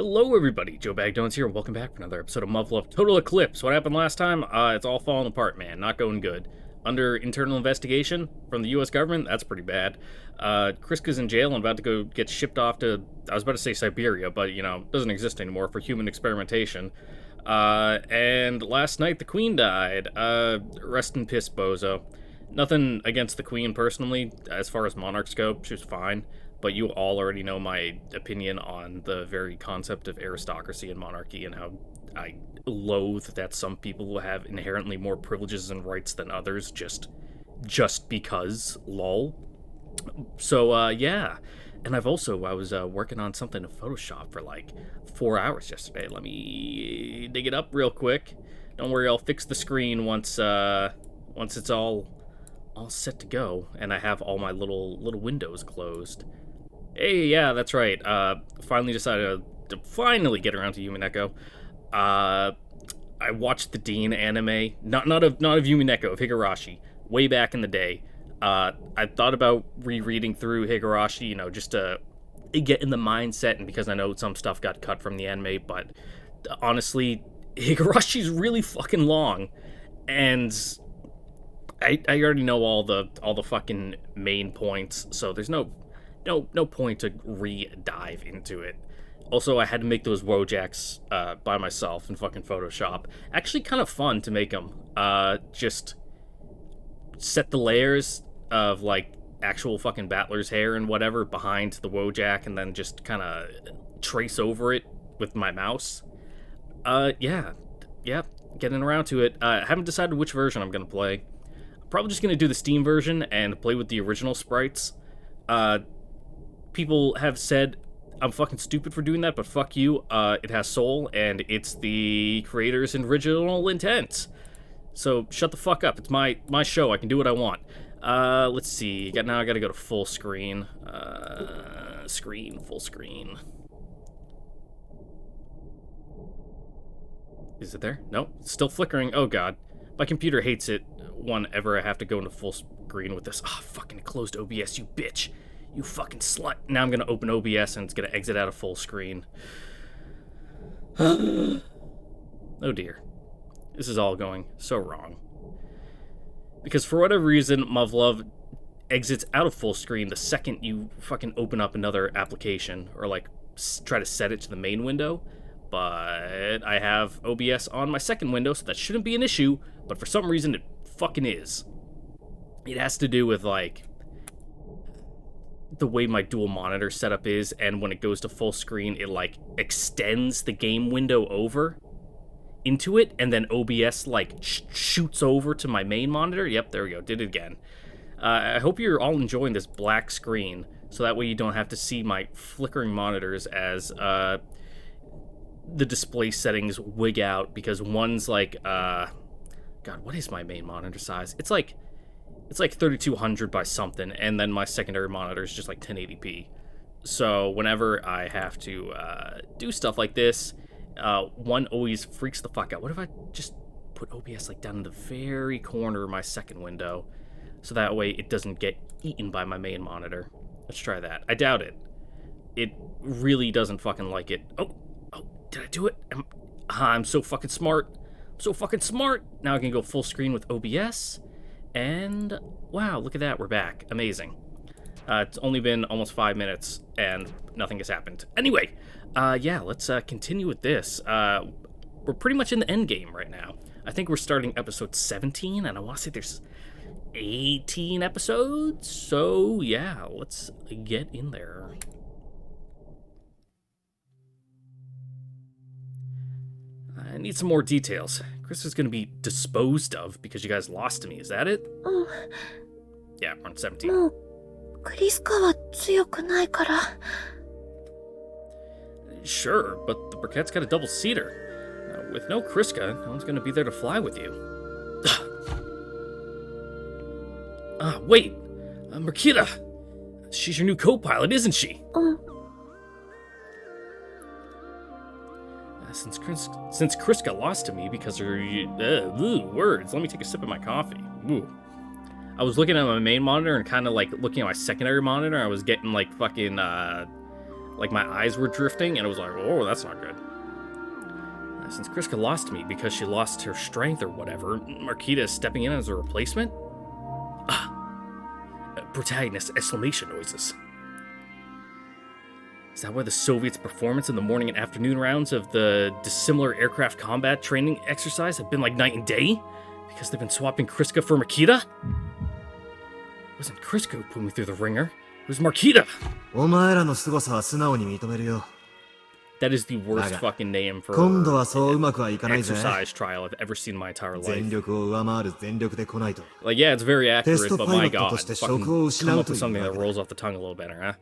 Hello everybody, Joe Bagdones here, and welcome back for another episode of MUV LUV Total Eclipse. What happened last time? It's all falling apart, man. Not going good. Under internal investigation from the US government, that's pretty bad. Kriska's in jail and about to go get shipped off to, I was about to say Siberia, but, doesn't exist anymore for human experimentation. And last night the Queen died. Rest in piss, bozo. Nothing against the Queen personally, as far as monarchs go, she was fine. But you all already know my opinion on the very concept of aristocracy and monarchy and how I loathe that some people will have inherently more privileges and rights than others just because, lol. So, yeah. And I was working on something in Photoshop for like 4 hours yesterday. Let me dig it up real quick. Don't worry, I'll fix the screen once it's all set to go and I have all my little windows closed. Hey, yeah, that's right. Finally decided to finally get around to Yumi Neko. I watched the Dean anime, not of Yumi Neko, of Higurashi, way back in the day. I thought about rereading through Higurashi, just to get in the mindset, and because I know some stuff got cut from the anime, but honestly, Higurashi's really fucking long, and I already know all the fucking main points, so there's no point to re-dive into it. Also, I had to make those Wojaks by myself in fucking Photoshop. Actually kind of fun to make them. Just set the layers of, like, actual fucking Battler's hair and whatever behind the Wojak and then just kind of trace over it with my mouse. Yeah, getting around to it. I haven't decided which version I'm going to play. I'm probably just going to do the Steam version and play with the original sprites. People have said I'm fucking stupid for doing that, but fuck you. It has soul, and it's the creator's original intent. So shut the fuck up. It's my show. I can do what I want. Let's see. Now I gotta go to full screen. Full screen. Is it there? Nope. It's still flickering. Oh god. My computer hates it whenever I have to go into full screen with this. Fucking closed OBS, you bitch. You fucking slut. Now I'm gonna open OBS and it's gonna exit out of full screen. Oh dear. This is all going so wrong. Because for whatever reason, MUV LUV exits out of full screen the second you fucking open up another application or like try to set it to the main window. But I have OBS on my second window, so that shouldn't be an issue, but for some reason it fucking is. It has to do with like the way my dual monitor setup is, and when it goes to full screen, it like extends the game window over into it, and then OBS like shoots over to my main monitor. Yep, there we go, did it again. I hope you're all enjoying this black screen, so that way you don't have to see my flickering monitors as the display settings wig out, because one's like, God, what is my main monitor size? It's like 3200 by something, and then my secondary monitor is just like 1080p. So whenever I have to do stuff like this, one always freaks the fuck out. What if I just put OBS like down in the very corner of my second window, so that way it doesn't get eaten by my main monitor? Let's try that. I doubt it. It really doesn't fucking like it. Oh, did I do it? I'm so fucking smart. Now I can go full screen with OBS. And wow, look at that, we're back. Amazing. It's only been almost 5 minutes and nothing has happened. Anyway, yeah, let's continue with this. We're pretty much in the end game right now. I think we're starting episode 17, and I want to say there's 18 episodes. So yeah, let's get in there. I need some more details. Chris is going to be disposed of because you guys lost to me. Is that it? Yeah, we're on 17. もうクリスカは強くないから。 Sure, but the Briquette's got a double-seater. With no Kriska, no one's going to be there to fly with you. Wait! Marquita! She's your new co-pilot, isn't she? Since Kriska lost to me because her words, let me take a sip of my coffee. Ooh. I was looking at my main monitor and kind of like looking at my secondary monitor. I was getting like fucking Like my eyes were drifting, and it was like, oh, that's not good. Since Kriska lost me because she lost her strength or whatever, Marquita is stepping in as a replacement? Protagonist exclamation noises. Is that why the Soviets' performance in the morning and afternoon rounds of the dissimilar aircraft combat training exercise have been like night and day? Because they've been swapping Kriska for Marquita? It wasn't Kriska who put me through the ringer. It was Marquita! That is the worst fucking name for an exercise trial I've ever seen in my entire life. Like, yeah, it's very accurate, but my god, fucking come up with something that rolls off the tongue a little better, huh?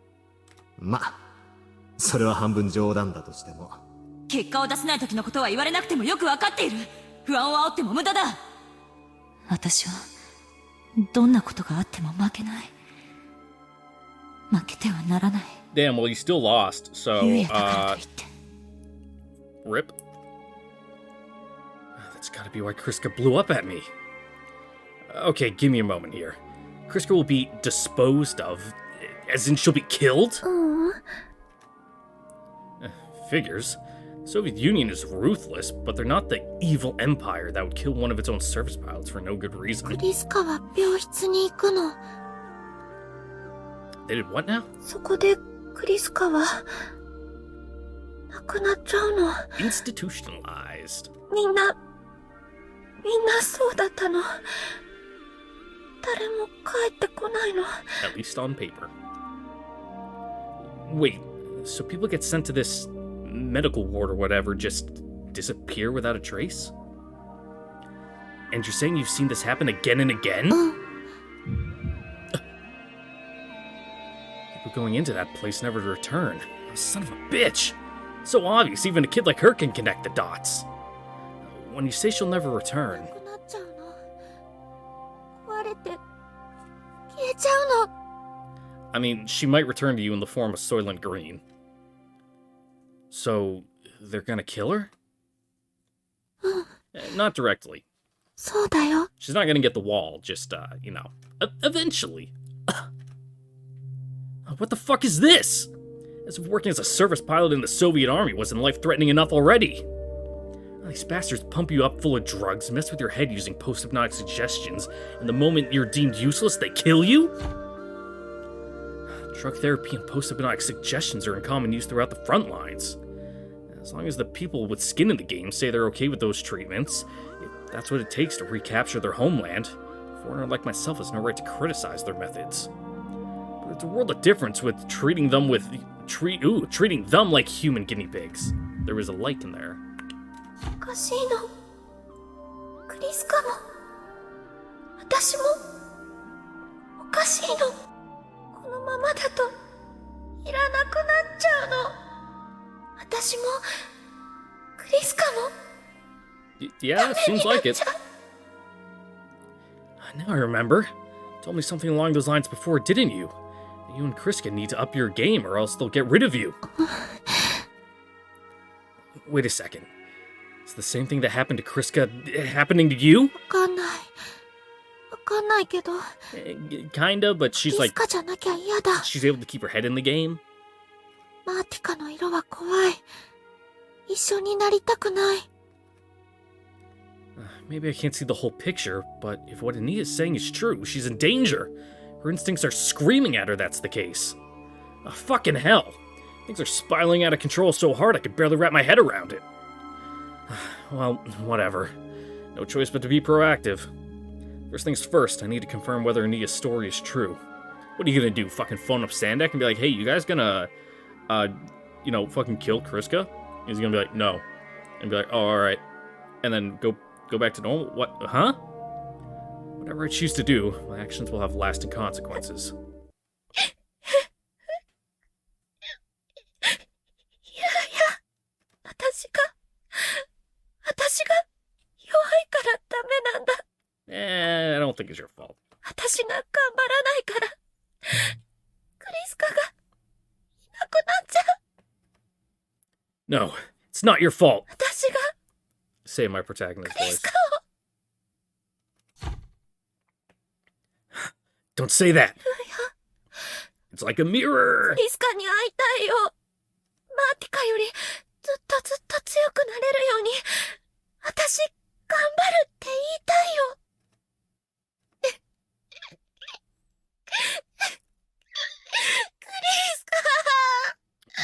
それは半分冗談だとしても。結果を出せない時のことは言われなくてもよくわかっている。不安を煽っても無駄だ。私はどんなことがあっても負けない。負けてはならない。Damn, well, you still lost, so, rip. That's gotta be why Kriska blew up at me. Okay, give me a moment here. Kriska will be disposed of, as in she'll be killed? Figures. The Soviet Union is ruthless, but they're not the evil empire that would kill one of its own service pilots for no good reason. They did what now? Institutionalized. At least on paper. Wait, so people get sent to this medical ward or whatever just disappear without a trace? And you're saying you've seen this happen again and again? People going into that place never to return. Oh, son of a bitch! So obvious, even a kid like her can connect the dots. When you say she'll never return... I mean, she might return to you in the form of Soylent Green. So, they're gonna kill her? Not directly. She's not gonna get the wall, just, you know, eventually. What the fuck is this? As if working as a service pilot in the Soviet army wasn't life-threatening enough already. These bastards pump you up full of drugs, mess with your head using post-hypnotic suggestions, and the moment you're deemed useless, they kill you? Drug therapy and post-hypnotic suggestions are in common use throughout the front lines. As long as the people with skin in the game say they're okay with those treatments, if that's what it takes to recapture their homeland, a foreigner like myself has no right to criticize their methods. But there's a world of difference with treating them like human guinea pigs. There is a light in there. Yeah, seems like it. Now I remember. You told me something along those lines before, didn't you? That you and Kriska need to up your game or else they'll get rid of you. Wait a second. Is the same thing that happened to Kriska happening to you? Kinda, but she's like... she's able to keep her head in the game? Maybe I can't see the whole picture, but if what Ania's saying is true, she's in danger. Her instincts are screaming at her that's the case. Fucking hell. Things are spiraling out of control so hard I could barely wrap my head around it. Well, whatever. No choice but to be proactive. First things first, I need to confirm whether Ania's story is true. What are you gonna do, fucking phone up Sandak and be like, hey, you guys gonna, you know, fucking kill Kriska? And he's gonna be like, no. And be like, oh, alright. And then go back to normal? What? Huh? Whatever I choose to do, my actions will have lasting consequences. I don't think it's your fault. No, it's not your fault. Say my protagonist's voice. Don't say that. It's like a mirror. ーティカよりずっとずっと強くなれるように、私、頑張るって言いたいよ。クリスカ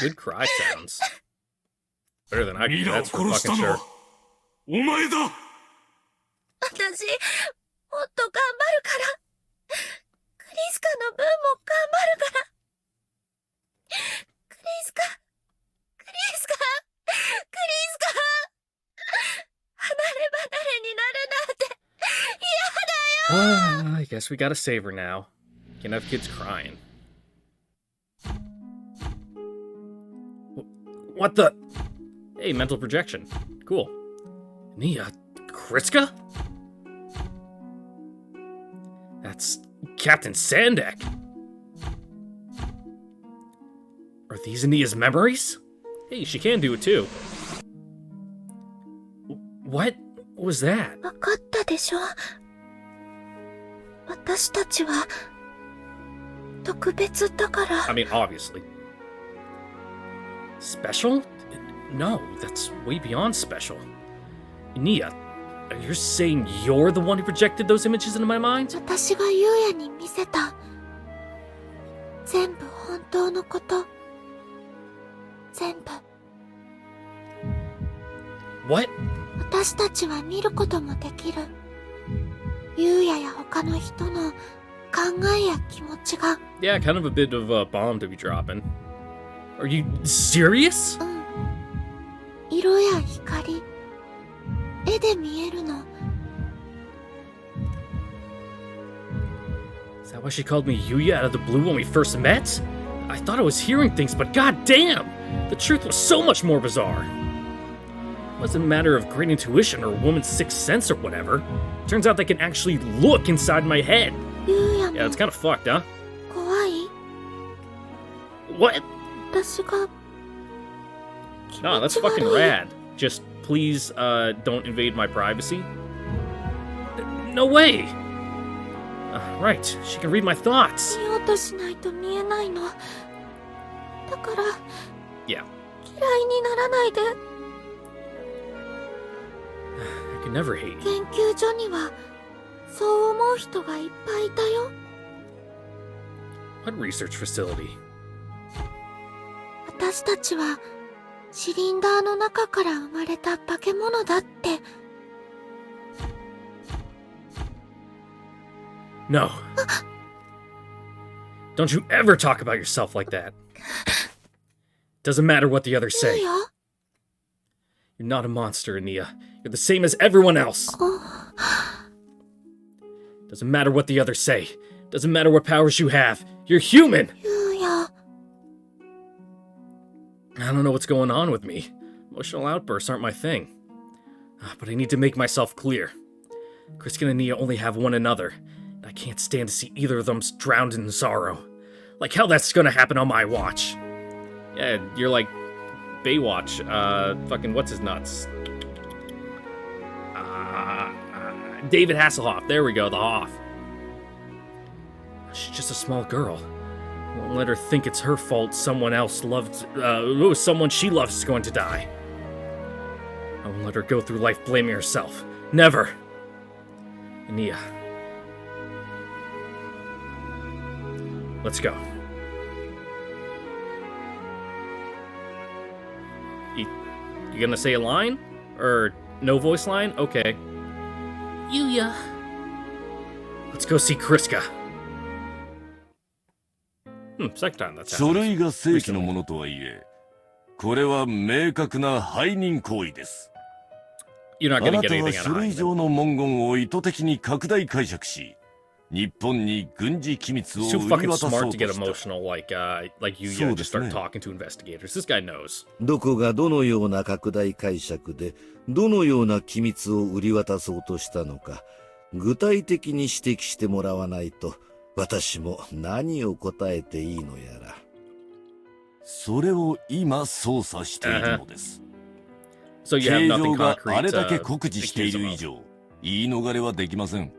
Good cry sounds. Better than I can, ミラを that's for 殺した fucking の sure. はお前だ。私、もっと頑張るから。クリスカの分も頑張るから。クリスカ、クリスカ、クリスカ。離れ離れになるなんて、嫌だよ。I guess we gotta save her now. Can't have kids crying. What the? Hey, mental projection. Cool. Nia, Kriska? That's Captain Sandak. Are these Nia's memories? Hey, she can do it too. What was that? わかったでしょ。私たちは特別だから。 I mean, obviously. Special? No, that's way beyond special. Nia, you're saying you're the one who projected those images into my mind? 私が優也に見せた全部本当のこと。全部。 What? 私たちは見ることもできる。優也や他の人の考えや気持ちが。 Yeah, kind of a bit of a bomb to be dropping. Are you serious? うん。色や光、絵で見えるの。 Is that why she called me Yuya out of the blue when we first met? I thought I was hearing things, but goddamn! The truth was so much more bizarre. It wasn't a matter of great intuition or a woman's sixth sense or whatever. Turns out they can actually look inside my head. 優也 Yeah, も it's kind of fucked, huh? 怖い。 What? 私が No, that's fucking rad. Just please, don't invade my privacy. No way! Right, she can read my thoughts. 見ようとしないと見えないの。だから Yeah. 嫌いにならないで。 I could never hate you. 研究所にはそう思う人がいっぱいいたよ。 What research facility? 私たちはシリンダーの中から生まれた化け物だって。 No. Don't you ever talk about yourself like that. Doesn't matter what the others 優 say. 也 You're not a monster, Ania. You're the same as everyone else. Doesn't matter what the others say. Doesn't matter what powers you have. You're human! 優也 I don't know what's going on with me. Emotional outbursts aren't my thing. But I need to make myself clear. Kriska and Nia only have one another. I can't stand to see either of them drowned in sorrow. Like hell that's gonna happen on my watch. Yeah, you're like Baywatch, fucking what's his nuts? David Hasselhoff, there we go, the Hoff. She's just a small girl. Won't let her think it's her fault someone else loved, someone she loves is going to die. I won't let her go through life blaming herself. Never. Ania. Let's go. You gonna say a line? Or no voice line? Okay. Yuya. Let's go see Kriska. Second time that's 書 happened. 類が正規のものとはいえ、これは明確な背任行為です。 You're not あ gonna な get たは anything out 書 of 類 hiding. 上の文言を意図的に拡大解釈し、日本に軍事機密を He's too 売り fucking 渡そう smart と to get した。 emotional like Yuya そう just です start ね。 talking to investigators. This guy knows. どこがどのような拡大解釈で、どのような機密を売り渡そうとしたのか、具体的に指摘してもらわないと、私も何を答えていいのやら。それを今捜査しているのです。 So you have 形状 nothing が concrete あれだけ to 酷似してい accuse him る of. 以上、言い逃れはできません。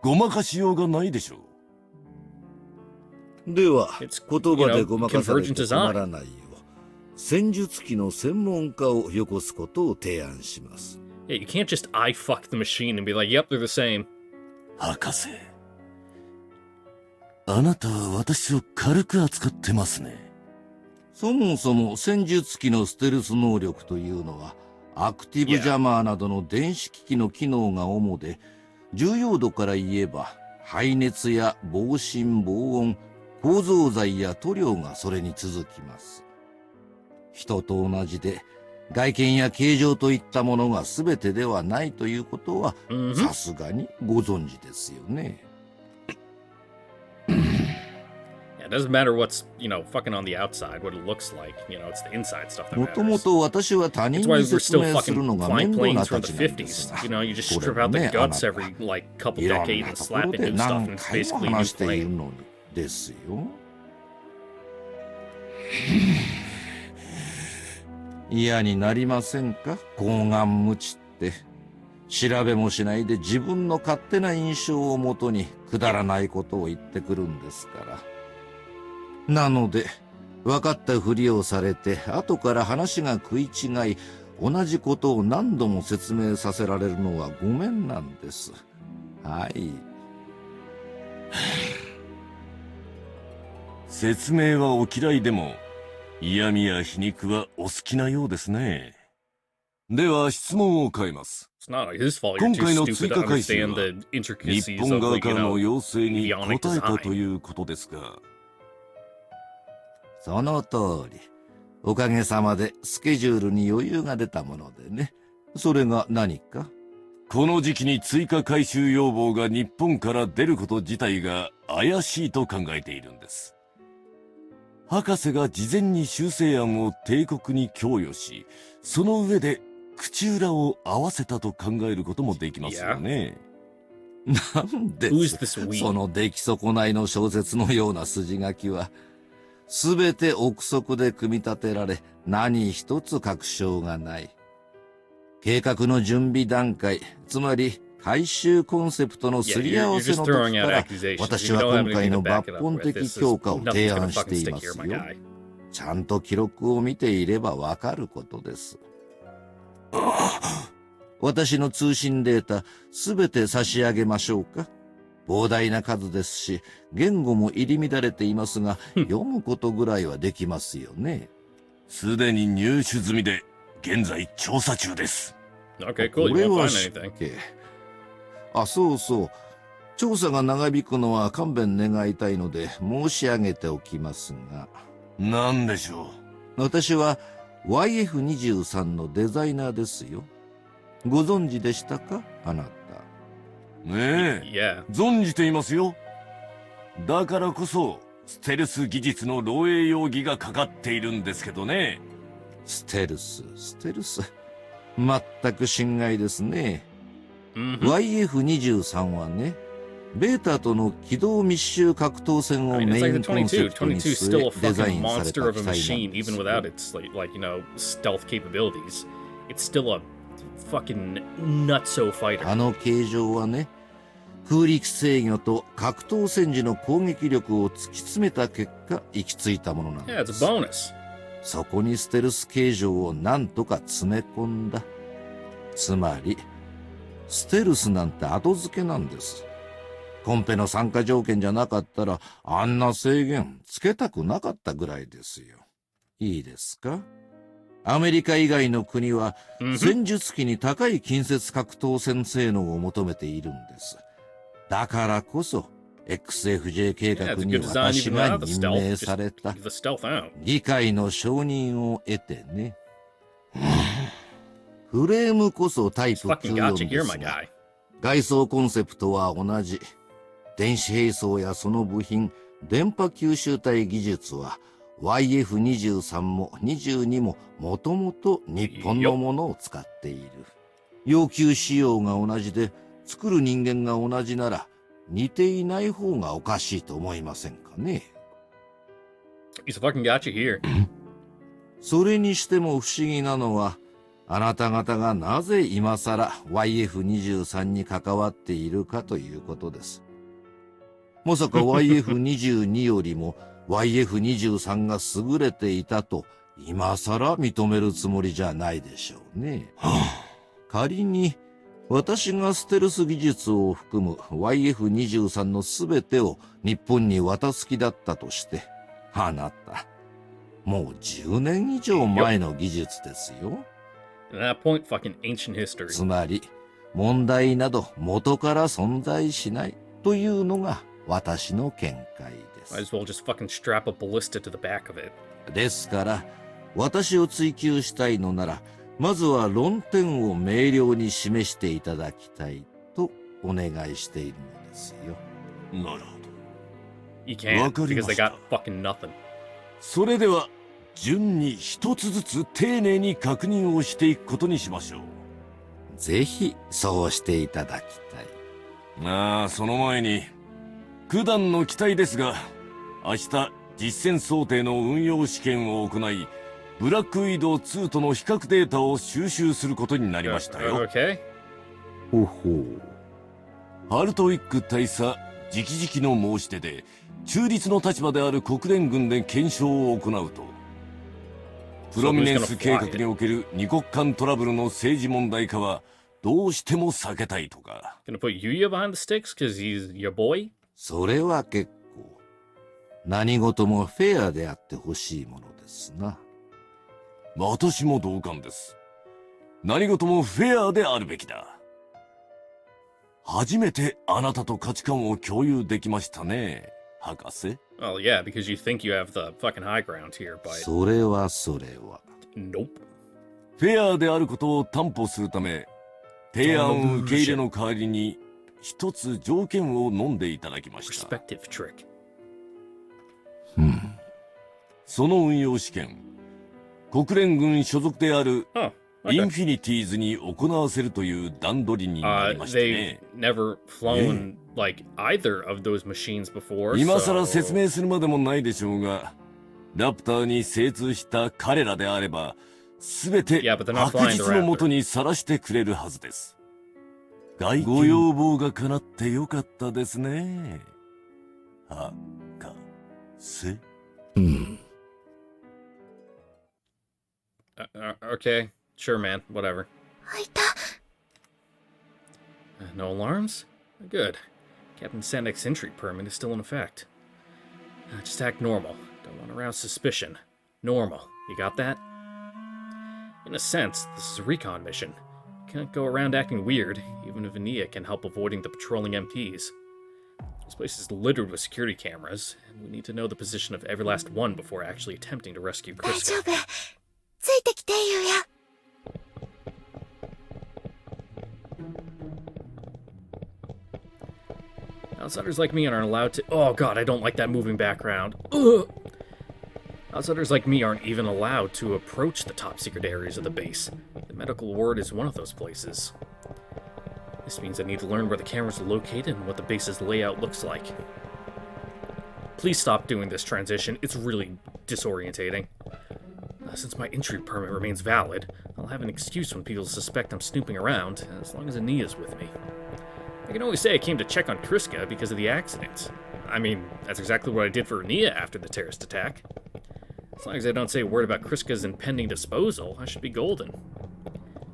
ごまかしようがないでしょう。では、 It's, 言葉でごまかされて convergent 困 design. らないよ戦術機の専門家をよこすことを提案します。Yeah, you can't just eye fuck the machine and be like, yep, they're the same. 博士。あなたは私を軽く扱ってますね。そもそも戦術機のステルス能力というのは、アクティブジャマーなどの電子機器の機能が主で、重要度から言えば、排熱や防振防音、構造剤や塗料がそれに続きます。人と同じで、外見や形状といったものが全てではないということは、さすがにご存知ですよね。It doesn't matter what's, fucking on the outside, what it looks like. It's the inside stuff that もとも matters. と私は他人 That's why に we're 説 still 明する fucking のが flying 面倒な planes from た the ちなんです 50s. が。 You just これ strip も out the ね、あな guts た every, couple いろん decades な and ところ slap in で new stuff, 何 and it's 回も basically a new 話している plane. のにですよ。嫌になりませんか？厚顔無知って。調べもしないで自分の勝手な印象をもとにくだらないことを言ってくるんですから。なので、分かったふりをされて、後から話が食い違い、同じことを何度も説明させられるのはごめんなんです。はい。説明はお嫌いでも、嫌味や皮肉はお好きなようですね。では質問を変えます。It's not his fault. You're 今 too 回の stupid 追 to 加回収 understand は the 日 intricacies 本 of 側 the, からの要請に応 avionic えた design. ということですが。その通り。おかげさまでスケジュールに余裕が出たものでね。それが何か？この時期に追加回収要望が日本から出ること自体が怪しいと考えているんです。博士が事前に修正案を帝国に供与し、その上で口裏を合わせたと考えることもできますよね。なんで Who's this we? その出来損ないの小説のような筋書きは、すべて憶測で組み立てられ、何一つ確証がない。計画の準備段階、つまり回収コンセプトのすり合わせの時から、私は今回の抜本的強化を提案していますよ。ちゃんと記録を見ていればわかることです。私の通信データ、すべて差し上げましょうか。膨大な数ですし、言語も入り乱れていますが、読むことぐらいはできますよね。すでに入手済みで、現在調査中です。Okay, こ cool. れ You won't は find 知っ anything. け。あ、そうそう。調査が長引くのは勘弁願いたいので申し上げておきますが。なんでしょう。私は YF23 のデザイナーですよ。ご存知でしたか、あなた。ねえ、Yeah. 存じていますよ。だからこそ、ステルス技術の漏洩容疑がかかっているんですけどね。ステルス。全く心外ですね。YF23 はね、ベータとの機動密集格闘戦を I mean, メ it's イ like ン the コンセ 22. プトに 22's 据 still a えデザイ fucking ンされた monster of 機 a 体なん machine, です even よ。without its stealth capabilities. It's still a fucking nutso fighter. あの形状はね、空力制御と格闘戦時の攻撃力を突き詰めた結果行き着いたものなん Yeah, で it's a す。bonus. そこにステルス形状をなんとか詰め込んだ。つまり、ステルスなんて後付けなんです。コンペの参加条件じゃなかったら、あんな制限つけたくなかったぐらいですよ。いいですか？アメリカ以外の国は、戦術機に高い近接格闘戦性能を求めているんです。だからこそ、XFJ 計画に私が任命された。議会の承認を得てね。フレームこそタイプ94ですが、外装コンセプトは同じ。電子並走やその部品、電波吸収体技術は YF23 も22ももともと日本のものを使っている。要求仕様が同じで、作る人間が同じなら、似ていない方がおかしいと思いませんかね。He's fucking got you here. それにしても不思議なのは、あなた方がなぜ今更 YF23 に関わっているかということです。まさか YF22 よりも YF23 が優れていたと今さら認めるつもりじゃないでしょうね。仮に私がステルス技術を含む YF23 の全てを日本に渡す気だったとして、あなた、もう10年以上前の技術ですよ。At that point, fucking ancient history. つまり、問題など元から存在しないというのが私の見解で Might す。 as well just fucking strap a ballista to the back of it. ですから、私を追求したいのなら、まずは論点を明瞭に示していただきたいとお願いしているのですよ。なるほど。You can't, because they わかりました。 got fucking nothing. それでは順に一つずつ丁寧に確認をしていくことにしましょう。ぜひそうしていただきたい。その前に九段の期待ですが、明日実戦想定の運用試験を行い、ブラックウィドウ2との比較データを収集することになりましたよ。 Okay. ほほう。ハルトウィック大佐直々の申し出で、中立の立場である国連軍で検証を行うと、プロミネンス計画における二国間トラブルの政治問題化はどうしても避けたいとか。 Gonna put Yuya behind the sticks because he's your boy? それは結構。何事もフェアであってほしいものですな。私も同感です。何事もフェアであるべきだ。初めてあなたと価値観を共有できましたね、博士。Well, yeah, because you think you have the fucking high ground here, but それはそれは。nope. フェアであることを担保するため、提案受け入れの代わりに一つ条件を飲んでいただきました。 Perspective trick. その運用試験、国連軍所属である Oh, イン okay. フィニティーズに行わせるという段取りになりましたね。 They've never flown like either of those machines before. 今更 so- 説明するまでもないでしょうが、ラプターに精通した彼らであれば、すべて Yeah, but they're not 白 flying the 日のもとにさらしてくれるはずです。ご要望が叶ってよかったですね。博士。Okay, sure, man. Whatever. 開いた。No alarms? Good. Captain Sandek's entry permit is still in effect. Just act normal. Don't want to arouse suspicion. Normal. You got that? In a sense, this is a recon mission. Can't go around acting weird, even if Ania can help avoiding the patrolling MPs. This place is littered with security cameras, and we need to know the position of every last one before actually attempting to rescue 大 Kriska. 丈夫。ついてきて、ゆうや。Outsiders like me aren't allowed to. Oh god, I don't like that moving background. Ugh. Outsiders like me aren't even allowed to approach the top secret areas of the base. The medical ward is one of those places. This means I need to learn where the cameras are located and what the base's layout looks like. Please stop doing this transition, it's really disorientating. Since my entry permit remains valid, I'll have an excuse when people suspect I'm snooping around, as long as Ania's with me. I can always say I came to check on Kriska because of the accident. I mean, that's exactly what I did for Ania after the terrorist attack. As long as I don't say a word about Kriska's impending disposal, I should be golden.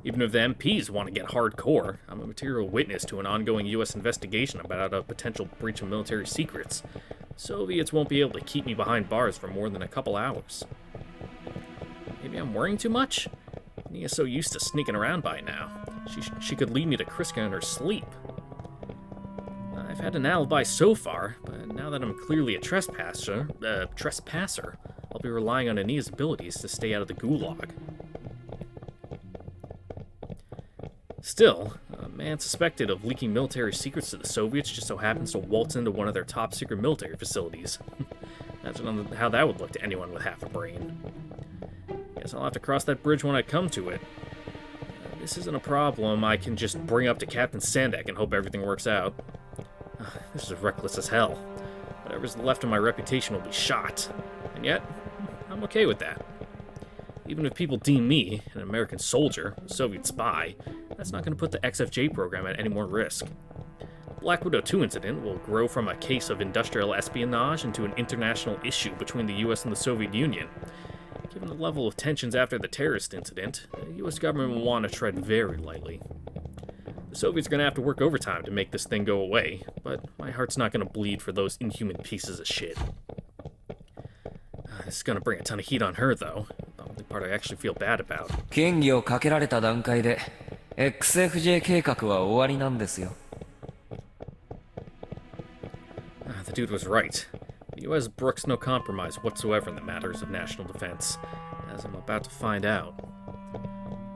Even if the MPs want to get hardcore, I'm a material witness to an ongoing US investigation about a potential breach of military secrets. Soviets won't be able to keep me behind bars for more than a couple hours. Maybe I'm worrying too much? Nia's so used to sneaking around by now. She could lead me to Kriska in her sleep. I've had an alibi so far, but now that I'm clearly a trespasser, I'll be relying on Ania's abilities to stay out of the gulag. Still, a man suspected of leaking military secrets to the Soviets just so happens to waltz into one of their top secret military facilities. Imagine how that would look to anyone with half a brain. Guess I'll have to cross that bridge when I come to it. This isn't a problem I can just bring up to Captain Sandek and hope everything works out. This is reckless as hell. Whatever's left of my reputation will be shot. And yet, I'm okay with that. Even if people deem me, an American soldier, a Soviet spy, that's not going to put the XFJ program at any more risk. The Black Widow 2 incident will grow from a case of industrial espionage into an international issue between the US and the Soviet Union. Given the level of tensions after the terrorist incident, the US government will want to tread very lightly. The Soviets are going to have to work overtime to make this thing go away, but my heart's not going to bleed for those inhuman pieces of shit. This is going to bring a ton of heat on her, though. The only part I actually feel bad about. 嫌疑をかけられた段階で XFJ 計画は終わりなんですよ。The dude was right. The U.S. brooks no compromise whatsoever in the matters of national defense, as I'm about to find out.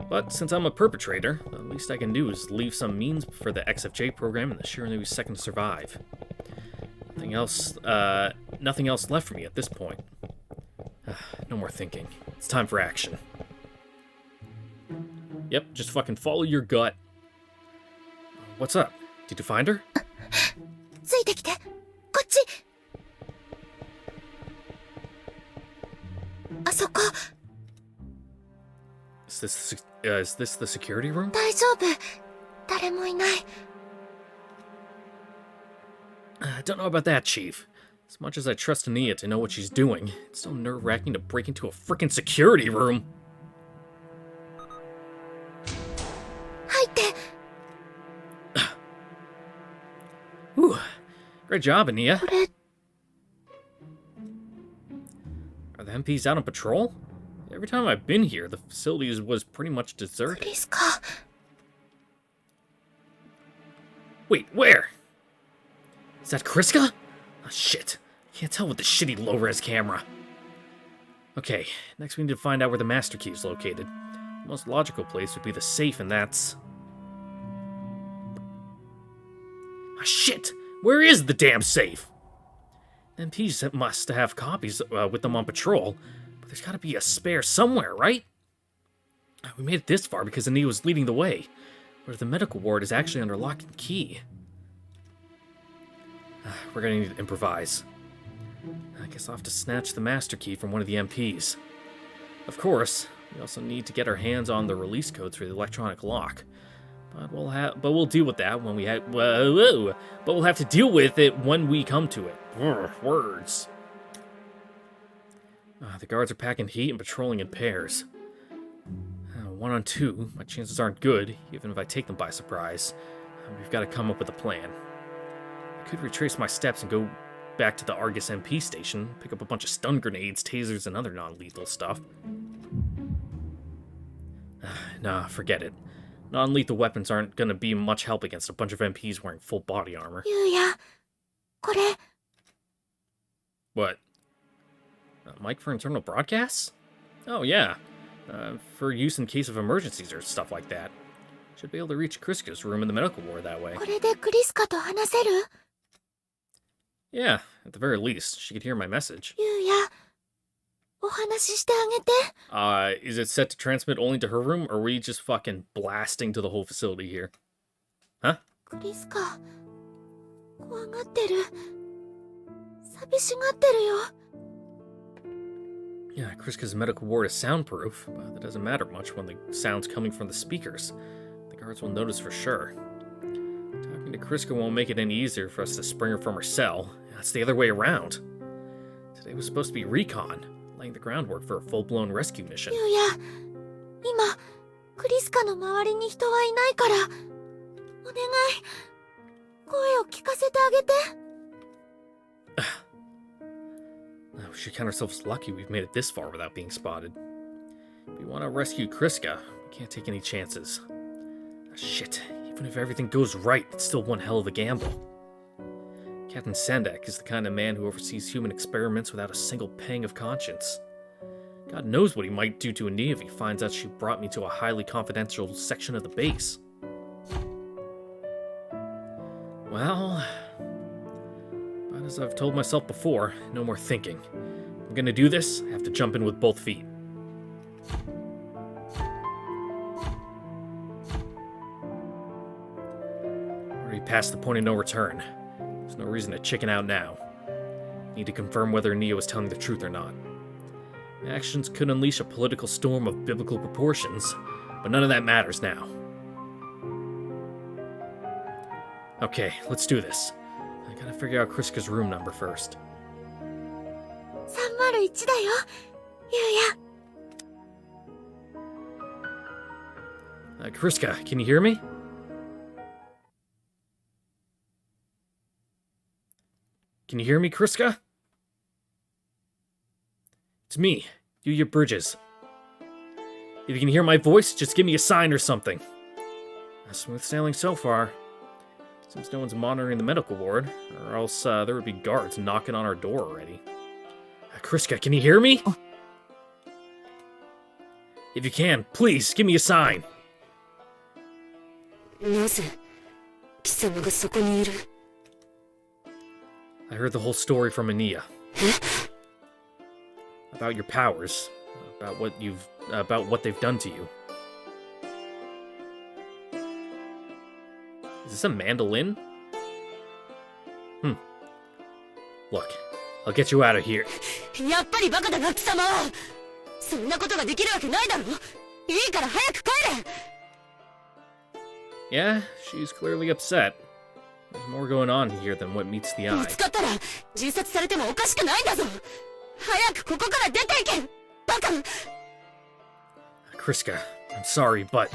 But since I'm a perpetrator, the least I can do is leave some means for the XFJ program and the Shiranui second to survive. Nothing else left for me at this point. No more thinking. It's time for action. Yep, just fucking follow your gut. What's up? Did you find her? ついてきて。こっち。あそこ。Is this the security room? 大丈夫。誰もいない。I don't know about that, Chief. As much as I trust Ania to know what she's doing, it's so nerve-wracking to break into a frickin' security room. 入って。 Whew. Great job, Ania. これ、 Are the MPs out on patrol? Every time I've been here, the facility was pretty much ク deserted. リスか。 Wait, where? Is that Kriska? Oh, shit. Can't tell with the shitty low-res camera. Okay, next we need to find out where the master key is located. The most logical place would be the safe, and that's... Ah, shit! Where is the damn safe? MPs must have copies with them on patrol, but there's gotta be a spare somewhere, right? We made it this far because Ania was leading the way, where the medical ward is actually under lock and key. We're gonna need to improvise. I guess I'll have to snatch the master key from one of the MPs. Of course, we also need to get our hands on the release codes for the electronic lock. But we'll deal with that when we but we'll have to deal with it when we come to it. Words. The guards are packing heat and patrolling in pairs. 1 on 2, my chances aren't good, even if I take them by surprise. We've got to come up with a plan. I could retrace my steps and go back to the Argus MP station, pick up a bunch of stun grenades, tasers, and other non-lethal stuff. Nah, forget it. Non-lethal weapons aren't gonna be much help against a bunch of MPs wearing full body armor. ゆうや。これ。 What? Mic for internal broadcasts? Oh, yeah. For use in case of emergencies or stuff like that. Should be able to reach Kriska's room in the medical ward that way. これでクリスカと話せる？ Yeah, at the very least, she could hear my message. ゆうや。お話ししてあげて。 Is it set to transmit only to her room, or are we just fucking blasting to the whole facility here? Huh? クリスカ。怖がってる。寂しがってるよ。 Yeah, Kriska's medical ward is soundproof, but that doesn't matter much when the sound's coming from the speakers. The guards will notice for sure. Talking to Kriska won't make it any easier for us to spring her from her cell. That's the other way around. Today was supposed to be recon, laying the groundwork for a full-blown rescue mission. ゆうや。今、クリスカの周りに人はいないから。お願い。声を聞かせてあげて。 We should count ourselves lucky we've made it this far without being spotted. If we want to rescue Kriska, we can't take any chances. Shit, even if everything goes right, it's still one hell of a gamble. Captain Sandak is the kind of man who oversees human experiments without a single pang of conscience. God knows what he might do to Ania if he finds out she brought me to a highly confidential section of the base. Well... But as I've told myself before, no more thinking. If I'm gonna do this, I have to jump in with both feet. Already past the point of no return. There's no reason to chicken out now. Need to confirm whether Neo is telling the truth or not. My actions could unleash a political storm of biblical proportions, but none of that matters now. Okay, let's do this. I gotta figure out Kriska's room number first. 301だよ。ゆうや。Kriska, can you hear me? Can you hear me, Kriska? It's me, Yuya Bridges. If you can hear my voice, just give me a sign or something. Smooth sailing so far. Seems no one's monitoring the medical ward, or else there would be guards knocking on our door already. Kriska, can you hear me? If you can, please, give me a sign. なぜ貴様がそこにいる I heard the whole story from Ania. About your powers. About what they've done to you. Is this a mandolin? Look, I'll get you out of here. やっぱりバカだな貴様は。そんなことができるわけないだろ。いいから早く帰れ。 Yeah, she's clearly upset. There's more going on here than what meets the 見 eye. つかったら銃殺されてもおかしくないんだぞ。早くここから出ていけ。バカ。 Kriska, I'm sorry, but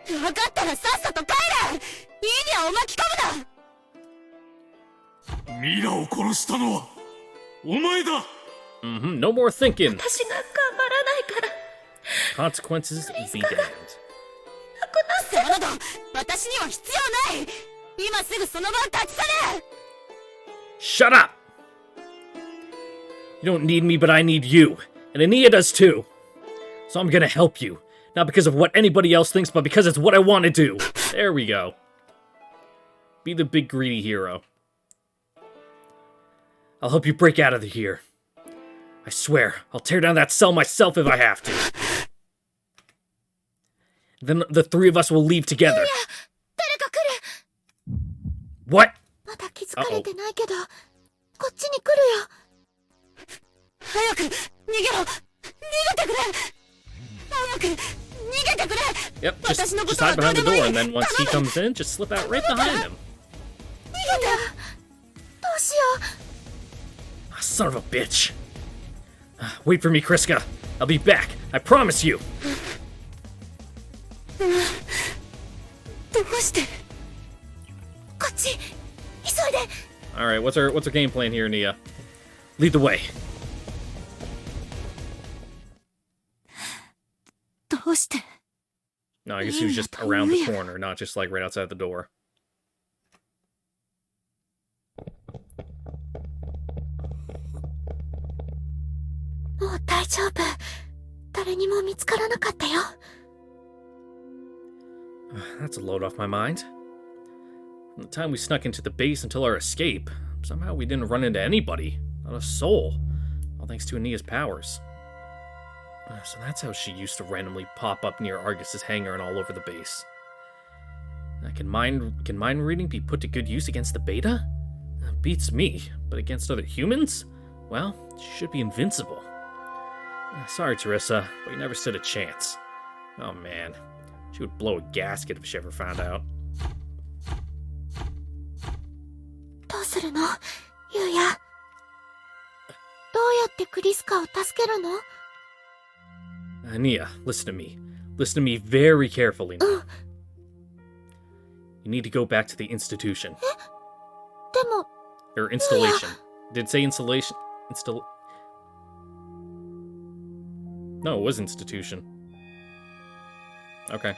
分かったらさっさと帰れ。いいにゃを巻き込むな。 ミラを殺したのはお前だ。 no more thinking. 私が頑張らないから Consequences be damned. そんなの私には必要ない。今すぐその場を立ち去れ。 Shut up! You don't need me, but I need you. And Ania does too. So I'm gonna help you. Not because of what anybody else thinks, but because it's what I want to do. There we go. Be the big greedy hero. I'll help you break out of here. I swear, I'll tear down that cell myself if I have to. Then the three of us will leave together. 誰か来る What? まだ気づかれてないけどこっちに来るよ早く逃げろ。逃げてくれ。早く逃げてくれ。 Yep, just hide behind the door, and then once he comes in, just slip out right behind him. 逃げたどうしよう Ah, son of a bitch. Wait for me, Kriska. I'll be back. I promise you. どうして。こっち急いで All right, what's our game plan here, Nia? Lead the way. どうして。 No, I guess he was just around the corner, not just like right outside the door. もう大丈夫誰にも見つからなかったよ That's a load off my mind. From the time we snuck into the base until our escape, somehow we didn't run into anybody. Not a soul. All thanks to Ania's powers. So that's how she used to randomly pop up near Argus's hangar and all over the base. Can mind reading be put to good use against the beta? Beats me, but against other humans? Well, she should be invincible. Sorry, Teresa, but you never stood a chance. Oh man, she would blow a gasket if she ever found out. どうするのゆうやどうやってクリスカを助けるの Nia, listen to me. Listen to me very carefully now. You need to go back to the institution. でも Or installation. Did it say installation? No, it was institution. Okay.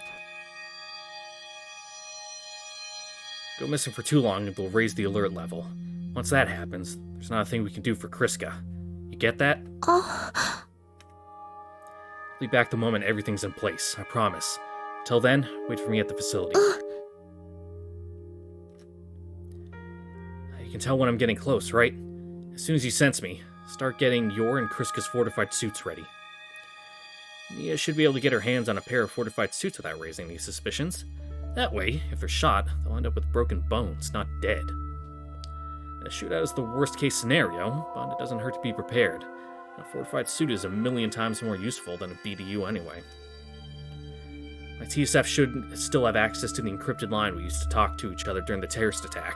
Go missing for too long and we'll raise the alert level. Once that happens, there's not a thing we can do for Kriska. You get that? あ I'll be back the moment everything's in place, I promise. Till then, wait for me at the facility. You can tell when I'm getting close, right? As soon as you sense me, start getting your and Kriska's fortified suits ready. Nia should be able to get her hands on a pair of fortified suits without raising any suspicions. That way, if they're shot, they'll end up with broken bones, not dead. A shootout is the worst case scenario, but it doesn't hurt to be prepared. A fortified suit is a million times more useful than a BDU anyway. My TSF should still have access to the encrypted line we used to talk to each other during the terrorist attack.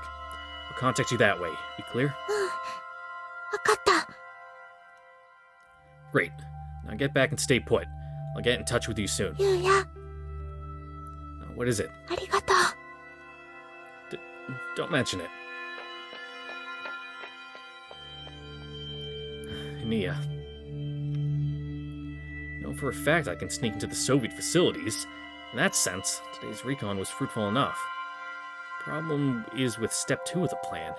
I'll contact you that way. Be clear? わかった Great. Now get back and stay put. I'll get in touch with you soon. ゆうや、 What is it? ありがとう。Don't mention it. Nia. Know for a fact I can sneak into the Soviet facilities. In that sense, today's recon was fruitful enough. Problem is with step 2 of the plan.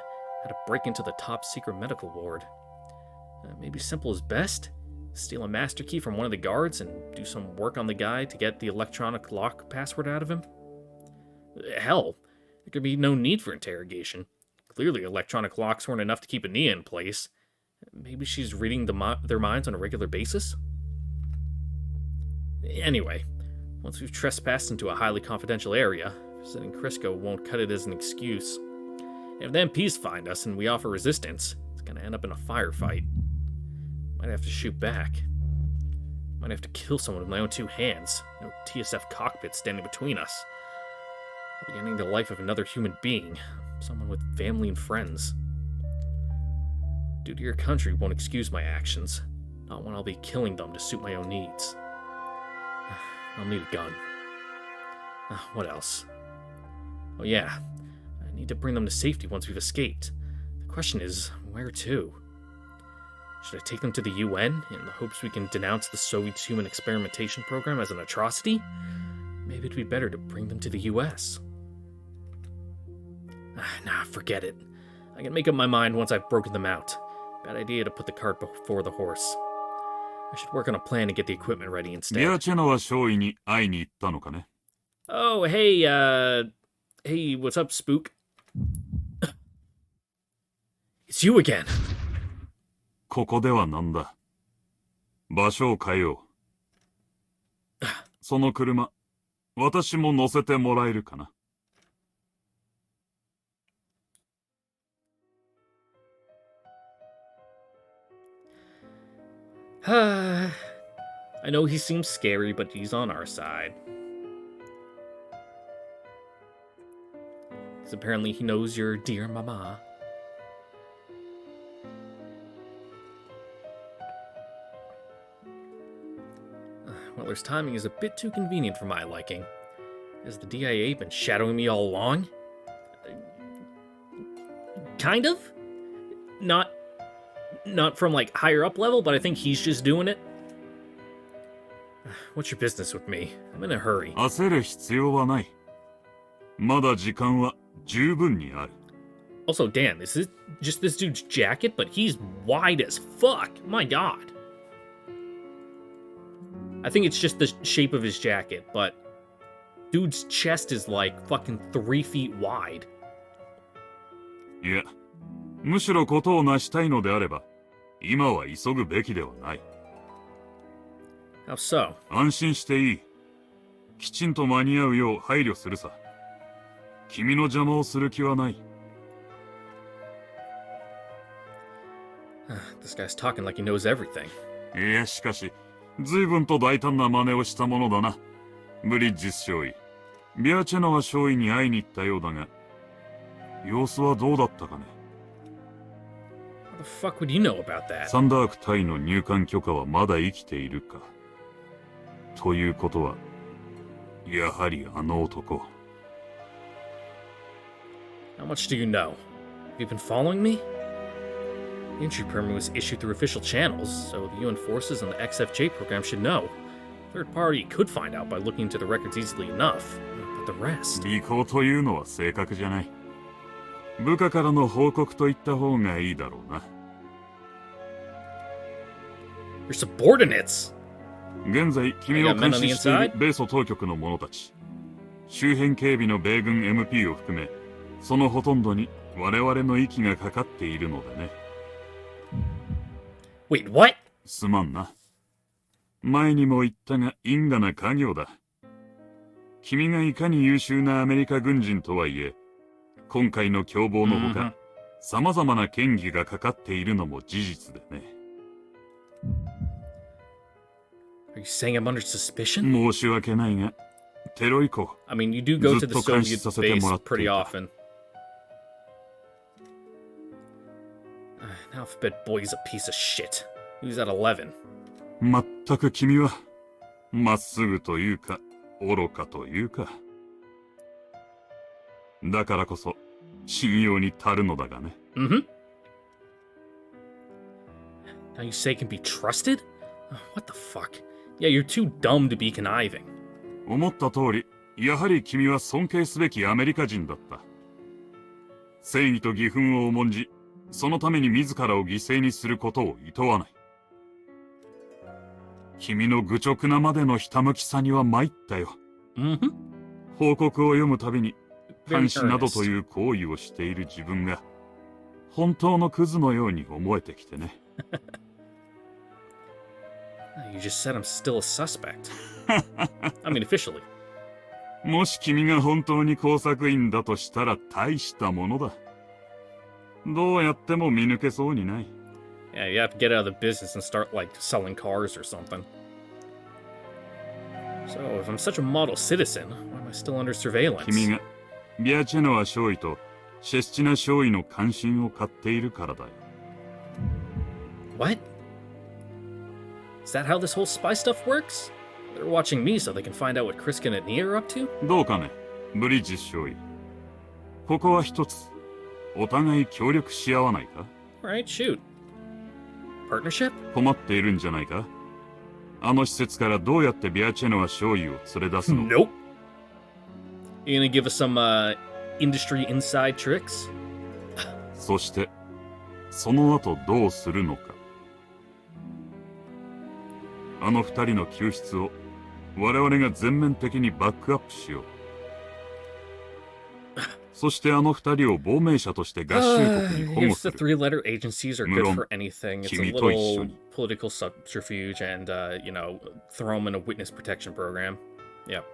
How to break into the top secret medical ward. Maybe simple is best? Steal a master key from one of the guards and do some work on the guy to get the electronic lock password out of him? Hell, there could be no need for interrogation. Clearly, electronic locks weren't enough to keep Ania in place. Maybe she's reading their minds on a regular basis? Anyway, once we've trespassed into a highly confidential area, visiting Crisco won't cut it as an excuse. If the MPs find us and we offer resistance, it's gonna end up in a firefight. Might have to shoot back. Might have to kill someone with my own 2 hands. No TSF cockpit standing between us. I'll be ending the life of another human being. Someone with family and friends. Duty to your country won't excuse my actions. Not when I'll be killing them to suit my own needs. I'll need a gun. What else? Oh yeah, I need to bring them to safety once we've escaped. The question is, where to? Should I take them to the UN in the hopes we can denounce the Soviet human experimentation program as an atrocity? Maybe it'd be better to bring them to the US. Nah, forget it. I can make up my mind once I've broken them out. Bad idea to put the cart before the horse. I should work on a plan to get the equipment ready instead. リアチェナは少尉に会いに行ったのかね? Oh, hey, hey, what's up, Spook? It's you again. ここではなんだ? 場所を変えよう。その車、私も乗せてもらえるかな? I know he seems scary, but he's on our side. Because apparently he knows your dear mama. Weller's timing is a bit too convenient for my liking. Has the DIA been shadowing me all along? Kind of? Not from, like, higher up level, but I think he's just doing it. What's your business with me? I'm in a hurry. 焦る必要はない。まだ時間は十分にある。Also, damn, this is just this dude's jacket, but he's wide as fuck. My god. I think it's just the shape of his jacket, but dude's chest is like fucking 3 feet wide. いや、むしろことを成したいのであれば、今は急ぐべきではない。How so? 安心していい。きちんと間に合うよう配慮するさ。君の邪魔をする気はない。This guy's talking like he knows everything. いや、しかし、随分と大胆な真似をしたものだな。ブリッジス少尉。ビアチェノワ少尉に会いに行ったようだが、様子はどうだったかね。How the fuck would you know about that? サンダーク隊の入管許可はまだ生きているか。ということは、やはりあの男。How much do you know? Have you been following me? The entry permit was issued through official channels, so the UN forces and the XFJ program should know. Third party could find out by looking into the records easily enough, but the rest... 尾行というのは正確じゃない。部下からの報告と言った方がいいだろうな。Your subordinates! 現在、君を監視している米ソ当局の者たち。周辺警備の米軍 MP を含め、そのほとんどに我々の息がかかっているのだね。Wait, what? すまんな。前にも言ったが因果な家業だ。君がいかに優秀なアメリカ軍人とはいえ、今回の共謀のほか、様々な嫌疑がかかっているのも事実でね。Are you saying I'm under suspicion? 申し訳ないが、テロ以降、 I mean, you do go to the ずっと監視 Soviet させて base もらっていた。 pretty often. An alphabet boy is a piece of shit. He was at 11. まったく君はまっすぐというか、愚かというか。だからこそ、信用に足るのだがね。Mm-hmm. Now you say can be trusted? What the fuck? Yeah, you're too dumb to be conniving. 思った通り、やはり君は尊敬すべきアメリカ人だった。正義と義憤を重んじ、そのために自らを犠牲にすることを厭わない。君の愚直なまでのひたむきさには参ったよ。Mm-hmm. 報告を読むたびに、監視などという行為をしている自分が、本当のクズのように思えてきてね。You just said I'm still a suspect. I mean, officially. もし君が本当に工作員だとしたら大したものだ。どうやっても見抜けそうにない。Yeah, you have to get out of the business and start, like, selling cars or something. So, if I'm such a model citizen, why am I still under surveillance? 君がビアチェノア少尉とシェスチナ少尉の関心を買っているからだよ。What? Is that how this whole spy stuff works? They're watching me so they can find out what Kriska and Nia are up to? どうかね、ブリッジス少尉。ここは一つ、お互い協力し合わないか？ Alright, shoot. Partnership? 困っているんじゃないか？あの施設からどうやってビアチェノア少尉を連れ出すの？ Nope. You gonna give us some, industry inside tricks? そして、その後どうするのか。あの二人の救出を我々が全面的にバックアップしよう。そしてあの二人を亡命者として合衆国に保護 If す the る。 three-letter agencies are good for anything, it's a 君と一緒 little に。 political subterfuge and, you know, throw them in a witness protection program. Yep.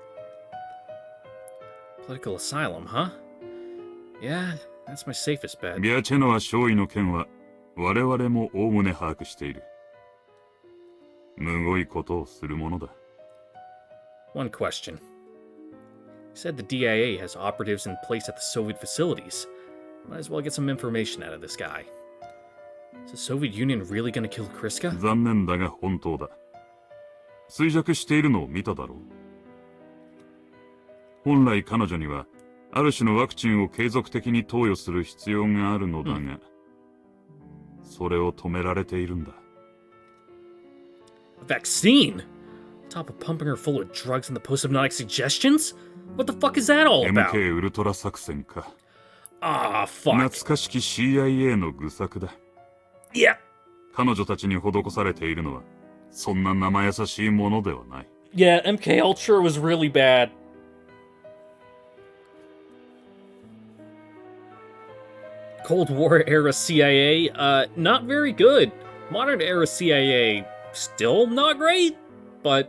Political asylum, huh? Yeah, that's my safest bet. ビアチェノア少尉の件は我々もおおむね把握している。むごいことをするものだ。One question. You said the DIA has operatives in place at the Soviet facilities. Might as well get some information out of this guy. Is the Soviet Union really gonna kill Kriska? 残念だが本当だ。衰弱しているのを見ただろう。本来彼女にはある種のワクチンを継続的に投与する必要があるのだが、それを止められているんだ。A vaccine? On top of pumping her full of drugs and the post-hypnotic suggestions? What the fuck is that all about? MK ウルトラ作戦か。Ah, fuck. 懐かしき CIA の愚策だ。Yeah. 彼女たちに施されているのは、そんな生優しいものではない。Yeah, MK Ultra was really bad. Cold War era CIA, not very good. Modern era CIA, still not great. But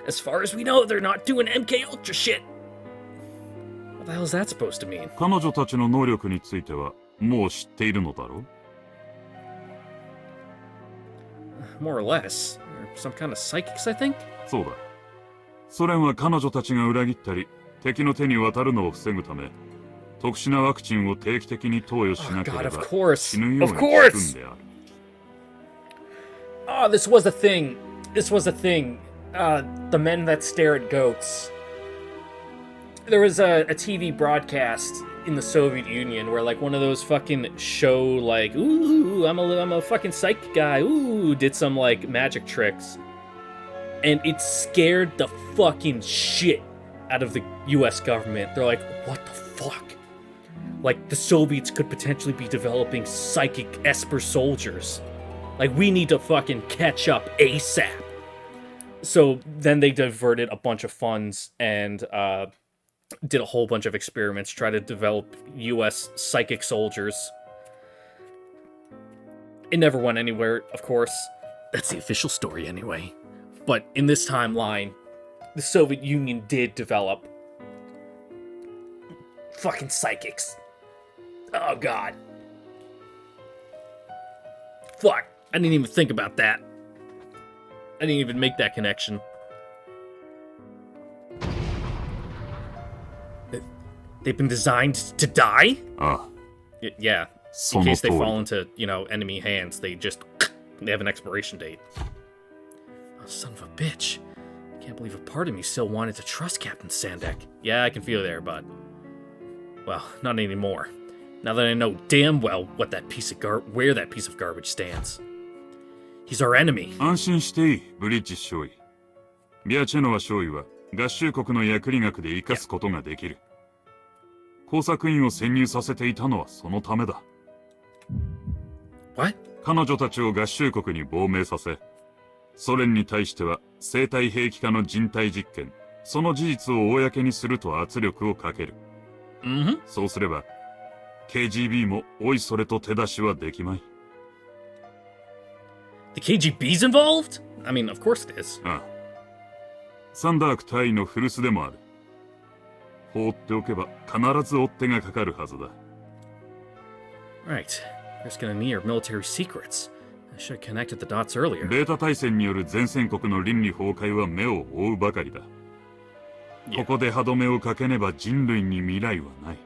as far as we know, they're not doing MK Ultra shit. What the hell is that supposed to mean? 彼女たちの能力については、もう知っているのだろう？ More or less. They're some kind of psychics, I think? そうだ。ソ連は彼女たちが裏切ったり、敵の手に渡るのを防ぐため、特殊なワクチンを定期的に投与しなけれ Oh, ば God, of course. 死ぬように Of 仕組 course. んである。Oh, this was a thing. This was a thing. The men that stare at goats. There was a TV broadcast in the Soviet Union where, like, one of those fucking show, like, ooh, I'm a fucking psychic guy, ooh, did some, like, magic tricks. And it scared the fucking shit out of the US government. They're like, what the fuck? Like, the Soviets could potentially be developing psychic Esper soldiers. Like, we need to fucking catch up ASAP. So then they diverted a bunch of funds and did a whole bunch of experiments, try to develop US psychic soldiers. It never went anywhere, of course. That's the official story anyway. But in this timeline, the Soviet Union did develop fucking psychics. Oh god. Fuck. I didn't even think about that. I didn't even make that connection. They've been designed to die? ああ、 Yeah. そ In の case 通 they り。 fall into, you know, enemy hands, they have an expiration date. Oh, son of a bitch. Can't believe a part of me still wanted to trust Captain Sandek. Yeah, I can feel it there, but... Well, not anymore. Now that I know damn well where that piece of garbage stands. He's our enemy. 安心していい、ブリッジ少尉。ビアチェノワ少尉は合衆国の役理学で生かすことができる。工作員を潜入させていたのはそのためだ。What? 彼女たちを合衆国に亡命させ、ソ連に対しては生体兵器化の人体実験、その事実を公にすると圧力をかける。そうすれば、KGB もおいそれと手出しはできまい。The KGB's involved? I mean, of course it is. ああ。サンダーク大尉の古巣でもある。放っておけば必ず追っ手がかかるはずだ。Right. There's gonna need our military secrets. I should have connected the dots earlier. ベータ大戦による前線国の倫理崩壊は目を覆うばかりだ。ここで歯止めをかけねば人類に未来はない。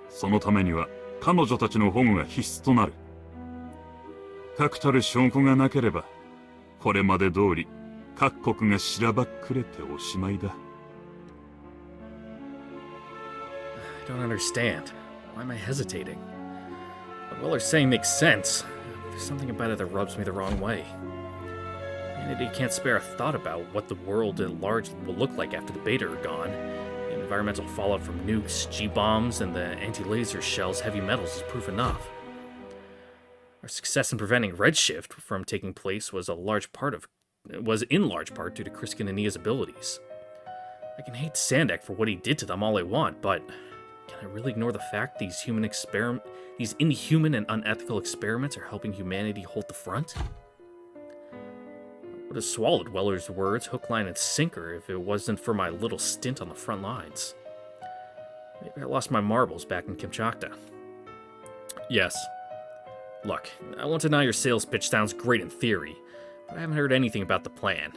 そのためには彼女たちの保護が必須となる。確たる証拠がなければ、これまで通り各国がしらばっくれておしまいだ。I don't understand. Why am I hesitating? What Weller's saying makes sense. There's something about it that rubs me the wrong way. Humanity can't spare a thought about what the world at large will look like after the Beta are gone. The environmental fallout from nukes, G-bombs, and the anti-laser shells heavy metals is proof enough. Our success in preventing Redshift from taking place was in large part due to Chris Gania's abilities. I can hate Sandek for what he did to them all I want, but can I really ignore the fact these inhuman and unethical experiments are helping humanity hold the front? I would have swallowed Weller's words hook, line, and sinker if it wasn't for my little stint on the front lines. Maybe I lost my marbles back in Kamchatka. Yes. Look, I won't deny your sales pitch sounds great in theory, but I haven't heard anything about the plan.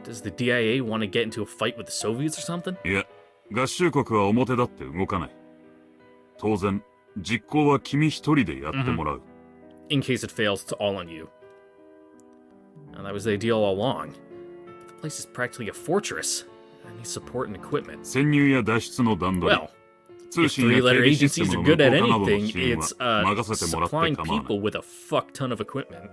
Does the DIA want to get into a fight with the Soviets or something? いや、合衆国は表立って動かない。当然、実行は君一人でやってもらう。In case it fails, it's all on you. Now, that was the idea all along. The place is practically a fortress. I need support and equipment. 潜入や脱出の段取り。Well, if three-letter agencies are good at anything, it's supplying people with a fuck ton of equipment.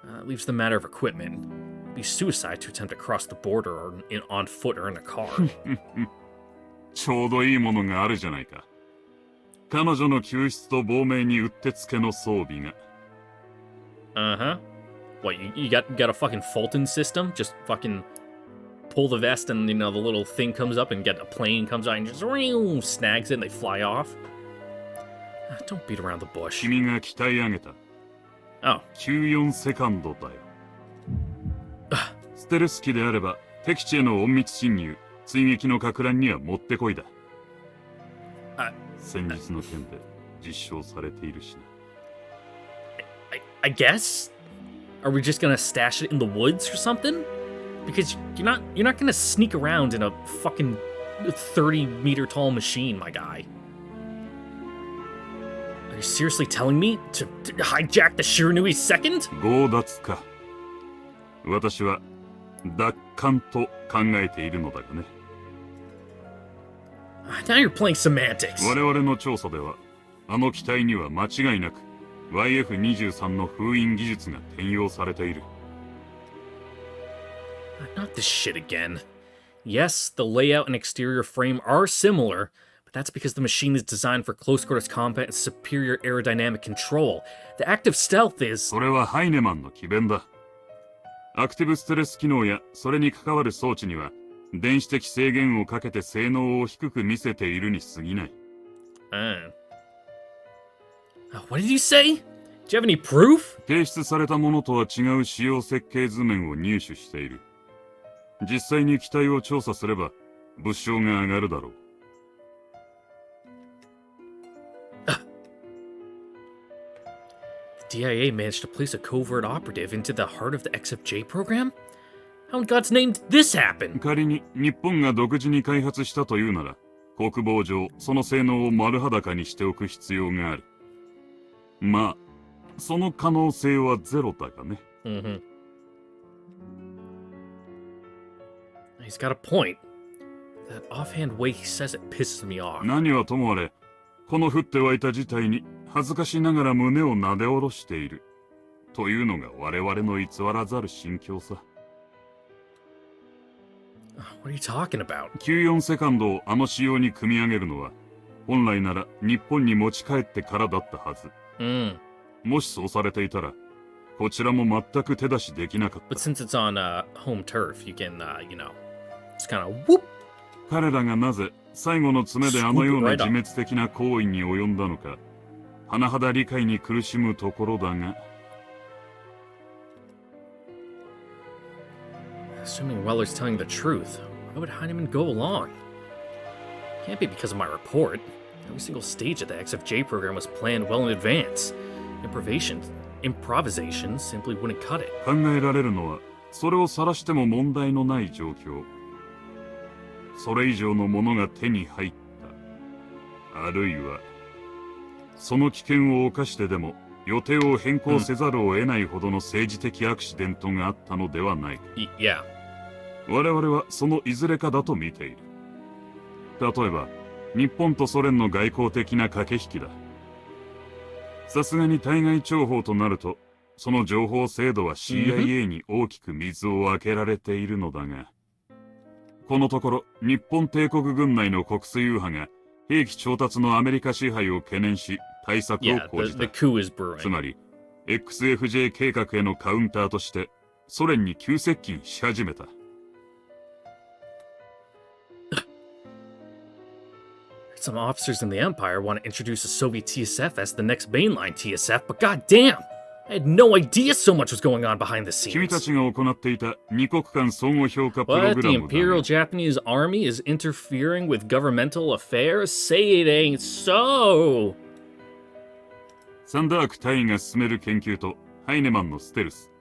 That leaves the matter of equipment. It'd be suicide to attempt to cross the border on foot or in a car. ちょうどいいものがあるじゃないか。彼女の救出と亡命にうってつけの装備が。Uh-huh. What, you got a fucking Fulton system? Just fucking pull the vest and, the little thing comes up and a plane comes out and just snags it and they fly off? Don't beat around the bush. 君が鍛え上げた。Oh. 94セカンドだよ。ステルス機であれば、敵地への隠密侵入、追撃の撹乱にはもってこいだ。先日の件で実証されているしな。I guess? Are we just gonna stash it in the woods or something? Because you're not gonna sneak around in a fucking 30-meter tall machine, my guy. Are you seriously telling me to hijack the Shiranui second? 強奪か。私は奪還と考えているのだがね。Now you're playing semantics. 我々の調査では、あの機体には間違いなく YF-23 の封印技術が転用されている。Not this shit again. Yes, the layout and exterior frame are similar, but that's because the machine is designed for close quarters combat and superior aerodynamic control. The active stealth is... それはハイネマンの奇弁だ。アクティブステレス機能やそれに関わる装置には電子的制限をかけて性能を低く見せているに過ぎない。What did you say? Do you have any proof? 提出されたものとは違う使用設計図面を入手している。実際に機体を調査すれば物証が上がるだろう。The DIA managed to place a covert operative into the heart of the XFJ program? How in God's name did this happen? 仮に日本が独自に開発したというなら、国防上その性能を丸裸にしておく必要がある。まあ、その可能性はゼロだがね。He's got a point. That offhand way he says it pisses me off. 何はともあれ、この降って湧いた事態に恥ずかしながら胸をなで下ろしている。というのが我々の偽らざる心境さ。What are you talking about? 94セカンドをあの仕様に組み上げるのは、本来なら日本に持ち帰ってからだったはず。もしそうされていたら、こちらも全く手出しできなかった。But since it's on home turf, you can, you know, just kind of whoop. 彼らがなぜ最後の爪であのような自滅的な行為に及んだのか、甚だ理解に苦しむところだが。Assuming Weller's telling the truth, why would Heinemann go along? Can't be because of my report. Every single stage of the XFJ program was planned well in advance. Improvisation simply wouldn't cut it. 考えられるのは、それを晒しても問題のない状況。それ以上のものが手に入った。あるいは、その危険を冒してでも予定を変更せざるを得ないほどの政治的アクシデントがあったのではないか。Yeah. 我々はそのいずれかだと見ている。例えば、日本とソ連の外交的な駆け引きだ。さすがに対外諜報となると、その情報精度は CIA に大きく水を開けられているのだが、このところ日本帝国軍内の国政右派が兵器調達のアメリカ支配を懸念し対策を講じた。つまり XFJ 計画へのカウンターとしてソ連に急接近し始めた。Some officers in the Empire want to introduce the Soviet TSF as the next mainline TSF, but goddamn, I had no idea so much was going on behind the scenes. 君たちが行っていた二国間相互評価プロ What? グ The ラムだ Imperial Japanese Army is interfering with governmental affairs? Say it ain't so! サンダーク大尉が進める研究とハイネマンのステルス。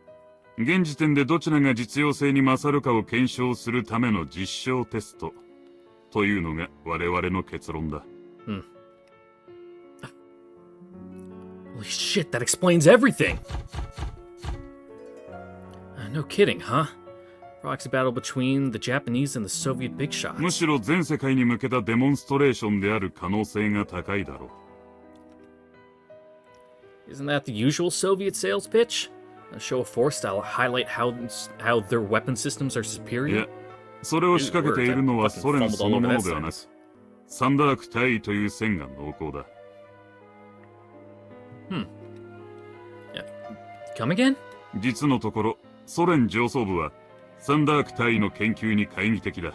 現時点でどちらが実用性に勝るかを検証するための実証テスト。というのが我々の結論だ。Holy shit, that explains everything! No kidding, huh? Proxy battle between the Japanese and the Soviet big shots. むしろ全世界に向けたデモンストレーションである可能性が高いだろう。Isn't that the usual Soviet sales pitch? A show of force that'll highlight how their weapon systems are superior? いや、それを仕掛けているのはソ連そのものではなく、サンダーク大尉という線が濃厚だ。Come again? 実のところ、ソ連上層部はサンダーク大尉の研究に懐疑的だ。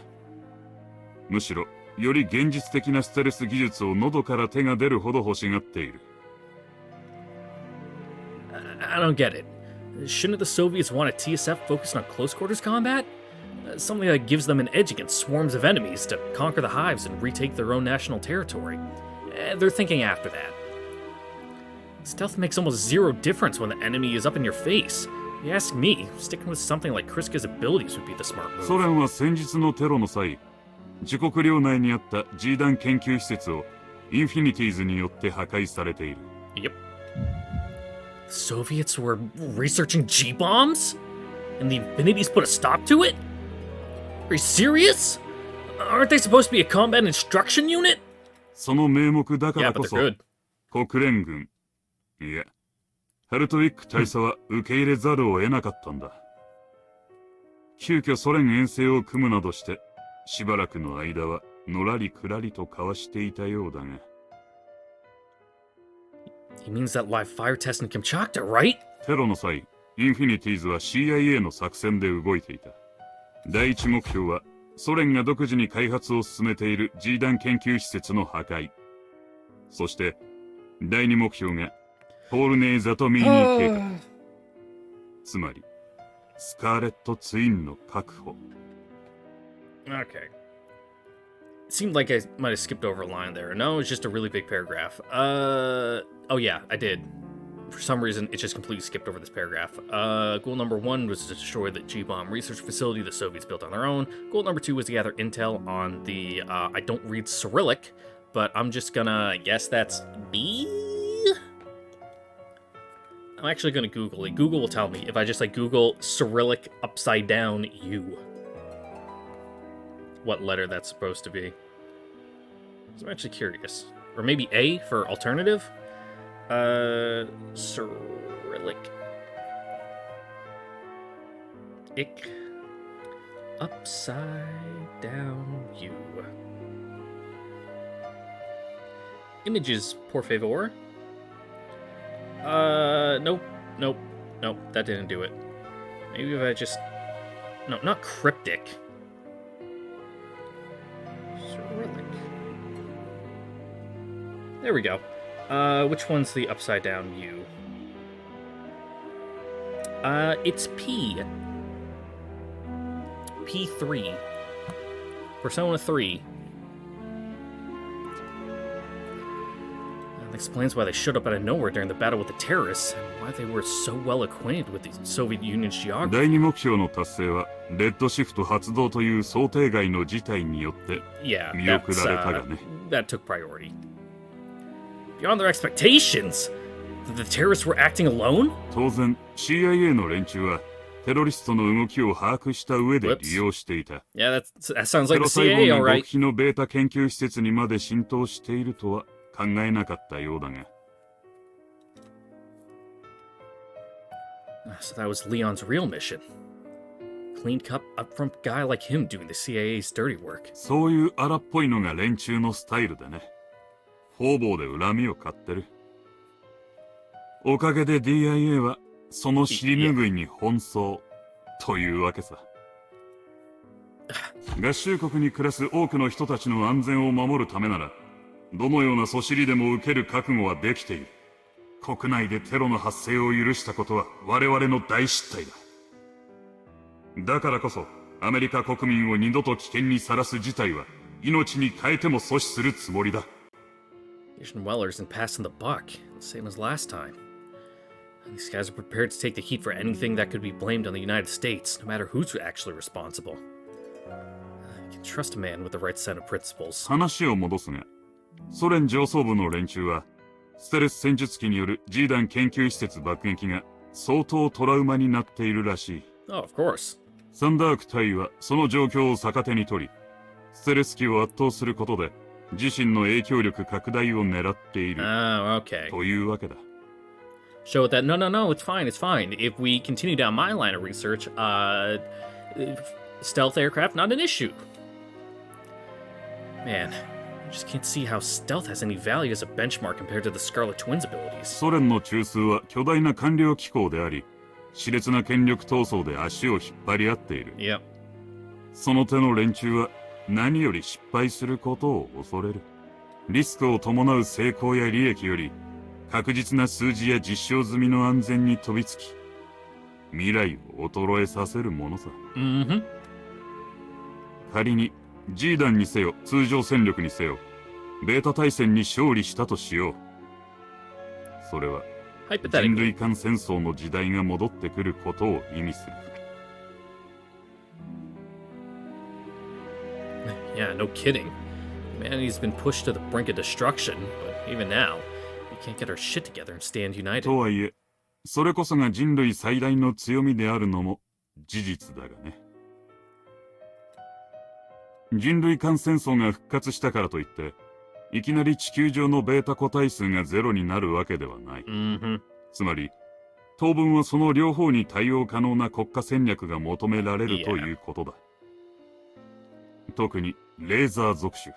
むしろ、より現実的なステルス技術を喉から手が出るほど欲しがっている。I don't get it. Shouldn't the Soviets want a TSF focused on close quarters combat? Something that gives them an edge against swarms of enemies to conquer the hives and retake their own national territory. They're thinking after that. Stealth makes almost zero difference when the enemy is up in your face. If you ask me, sticking with something like Kriska's abilities would be the smart move. ソ連は先日のテロの際、自国領内にあった G 弾研究施設をインフィニティーズによって破壊されている。Yep. The Soviets were researching G-bombs? And the Infinities put a stop to it? Are you serious? Aren't they supposed to be a combat instruction unit? その名目だか Yeah, ら but こそ、 they're good. 国連軍、いや、ハルトウィック大佐は受け入れざるを得なかったんだ。急遽ソ連遠征を組むなどして、しばらくの間はのらりくらりと交わしていたようだが。He means that live fire test in Kamchatka, right? テロの際、インフィニティーズは CIA の作戦で動いていた。第一目標は、ソ連が独自に開発を進めている G 弾研究施設の破壊。そして、第二目標が、ポールネー・ザトミーニー計画。つまり、スカーレット・ツインの確保。Okay. Seemed like I might have skipped over a line there. No, it's just a really big paragraph. Oh yeah, I did. For some reason, it just completely skipped over this paragraph. Goal number 1 was to destroy the G-bomb research facility the Soviets built on their own. Goal number 2 was to gather intel on the, I don't read Cyrillic, but I'm just gonna guess that's B? I'm actually gonna Google it. Google will tell me if I just like Google Cyrillic upside down U. what letter that's supposed to be. I'm actually curious. Or maybe A for alternative? Cyrillic. Ick. Upside down U. Images, por favor. Nope, nope, nope, that didn't do it. Maybe if I just... No, not cryptic. Cyrillic. There we go. Which one's the upside down U? It's P. P3. Persona 3. That explains why they showed up out of nowhere during the battle with the terrorists, and why they were so well acquainted with the Soviet Union's geography. 第二目標の達成はレッドシフト発動という想定外の事態によって Yeah, 見送られたがね。that took priority. Beyond their expectations! That the terrorists were acting alone? 当然 CIA の連中はテロリストの動きを把握した上で利用していた。 Yeah, that sounds テ like ロ the 細胞 CIA, が alright. 極秘のベータ研究施設にまで浸透しているとは考えなかったようだが。So that was Leon's real mission. Clean cut, upfront guy like him doing the CIA's dirty work. そういう荒っぽいのが連中のスタイルでね。方々で恨みを買ってる。おかげで DIA はその尻拭いに奔走というわけさ。合衆国に暮らす多くの人たちの安全を守るためなら、どのようなそしりでも受ける覚悟はできている。国内でテロの発生を許したことは我々の大失態だ。だからこそ、アメリカ国民を二度と危険にさらす事態は、命に代えても阻止するつもりだ。Asian Wellers and passing the buck, same as last time. These guys are prepared to take the heat for anything that could be blamed on the United States, no matter who's actually responsible. You can trust a man with the right set of principles. 話を戻すが、ソ連上層部の連中は、ステルス戦術機による G 弾研究施設爆撃が相当トラウマになっているらしい。Oh, of course. サンダーク大尉はその状況を逆手に取り、ステルス機を圧倒することで自身の影響力拡大を狙っている Okay. というわけだ。Show that no, it's fine, it's fine. If we continue down my line of research, stealth aircraft, not an issue. Man, I just can't see how stealth has any value as a benchmark compared to the Scarlet Twins' abilities. ソ連の中枢は巨大な官僚機構であり、熾烈な権力闘争で足を引っ張り合っている。Yep. その手の連中は何より失敗することを恐れる。リスクを伴う成功や利益より、確実な数字や実証済みの安全に飛びつき、未来を衰えさせるものさ。Mm-hmm. 仮に G 弾にせよ通常戦力にせよ、ベータ大戦に勝利したとしよう。それは人 Hypothetically. 類間戦争の時代が戻ってくることを意味する。Yeah, no kidding. Humanity's been pushed to the brink of destruction, but even now, we can't get our shit together and stand united. とはいえ、それこそが人類最大の強みであるのも事実だがね。人類間戦争が復活したからといって、いきなり地球上のベータ個体数がゼロになるわけではない。Mm-hmm. つまり、当分はその両方に対応可能な国家戦略が求められるということだ。特に、レーザー属種。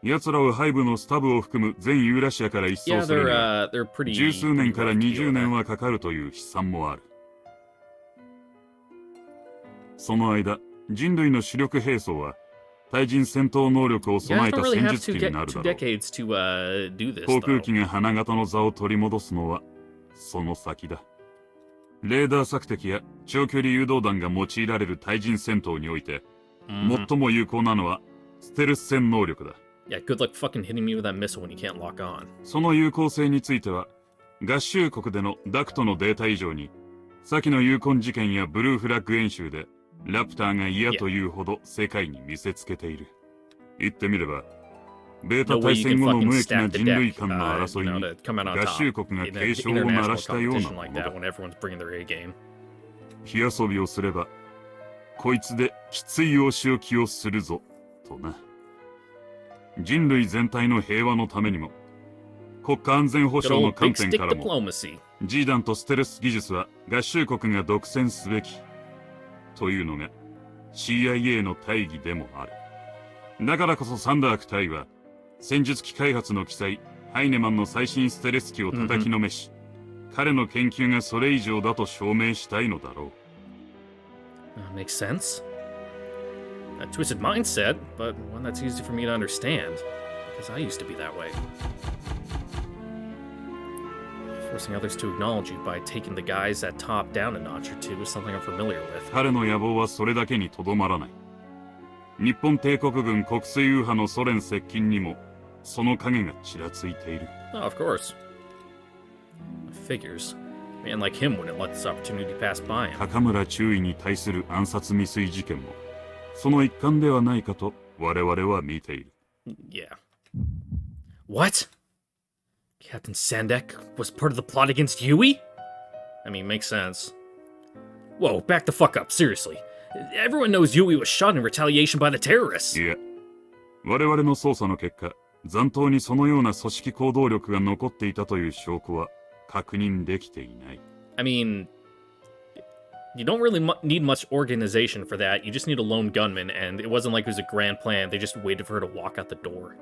奴らを背部のスタブを含む全ユーラシアから一掃 Yeah, するには、 they're pretty. 十数年から pretty rough 20 deal, 年 man. はかかるという試算もある。その間、人類の主力兵装は、対人戦闘能力を Yeah, 備 I え don't た really 戦 have 術 two, 機になる two だろう。 decades to do this. 航空 Though. 機が花形の座を取り戻すのは、その先だ。レーダー索敵や長距離誘導弾が用いられる対人戦闘において、 Mhm. 最も有効なのは、ステルス戦能力だ。Yeah, good luck fucking hitting me with that missile when you can't lock on. その有効性については、合衆国でのダクトのデータ以上に、先のユーコン事件やブルーフラッグ演習で、ラプターが嫌というほど世界に見せつけている。言ってみれば、ベータ No way 大 you 戦 can 後の fucking 無益な stab the 人類 deck, 間の争い you know, に to come out on 合衆 top 国が in 警 an 鐘を鳴ら international したような competition も like の that だ。 when everyone's bringing their A game. 火遊びをすれば、こいつできついお仕置きをするぞ、とな。人類全体の平和のためにも、国家安全保 Good 障の old 観 big 点 stick からも、 diplomacy. ジーダンとステルス技術は合衆国が独占すべき、というのが CIA の大義でもある。だからこそサンダーク大は、戦術機開発の記載、ハイネマンの最新ステルス機を叩きのめし、彼の研究がそれ以上だと証明したいのだろう。Makes sense. A twisted mindset, but one that's easy for me to understand, because I used to be that way. Forcing others to acknowledge you by taking the guys at top down a notch or two is something I'm familiar with. 彼の野望はそれだけにとどまらない。日本帝国軍国水右派のソ連接近にも、その影がちらついている。Oh, of course. Figures. A man like him wouldn't let this opportunity pass by him. 高村中尉に対する暗殺未遂事件も、その一環ではないかと我々は見ている。Yeah. What? Captain Sandek was part of the plot against Yui? I mean, makes sense. Whoa, back the fuck up, seriously. Everyone knows Yui was shot in retaliation by the terrorists. いや、我々の捜査の結果、残党にそのような組織行動力が残っていたという証拠は確認できていない。I mean, you don't really need much organization for that. You just need a lone gunman, and it wasn't like it was a grand plan. They just waited for her to walk out the door.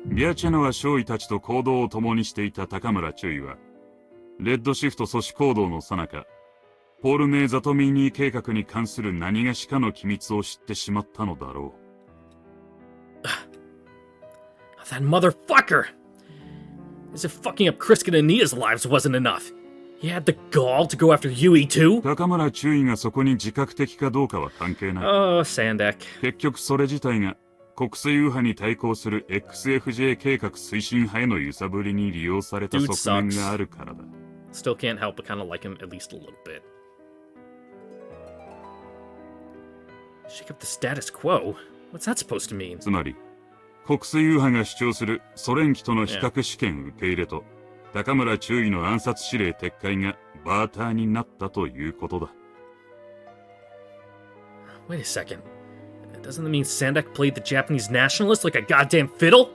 ビアチェノは少尉たちと行動を共にしていた高村中尉は、レッドシフト阻止行動の最中、ポールネー・ザトミーニー計画に関する何がしかの機密を知ってしまったのだろう。That motherfucker! As if fucking up Kriska and Nia's lives wasn't enough. He had the gall to go after Yui too? 高村中尉がそこに自覚的かどうかは関係ない。Oh, Sandek. 結局それ自体が国水右派に対抗する XFJ 計画推進派への揺さぶりに利用された Dude 側面があるからだ。Still can't help but kind of like him at least a little bit. Shake up the status quo? What's that supposed to mean? つまり、国水右派が主張するソ連機との比較試験受け入れと、高村中尉の暗殺指令撤回がバーターになったということだ。Wait a second. Doesn't that mean Sandek played the Japanese nationalists like a goddamn fiddle?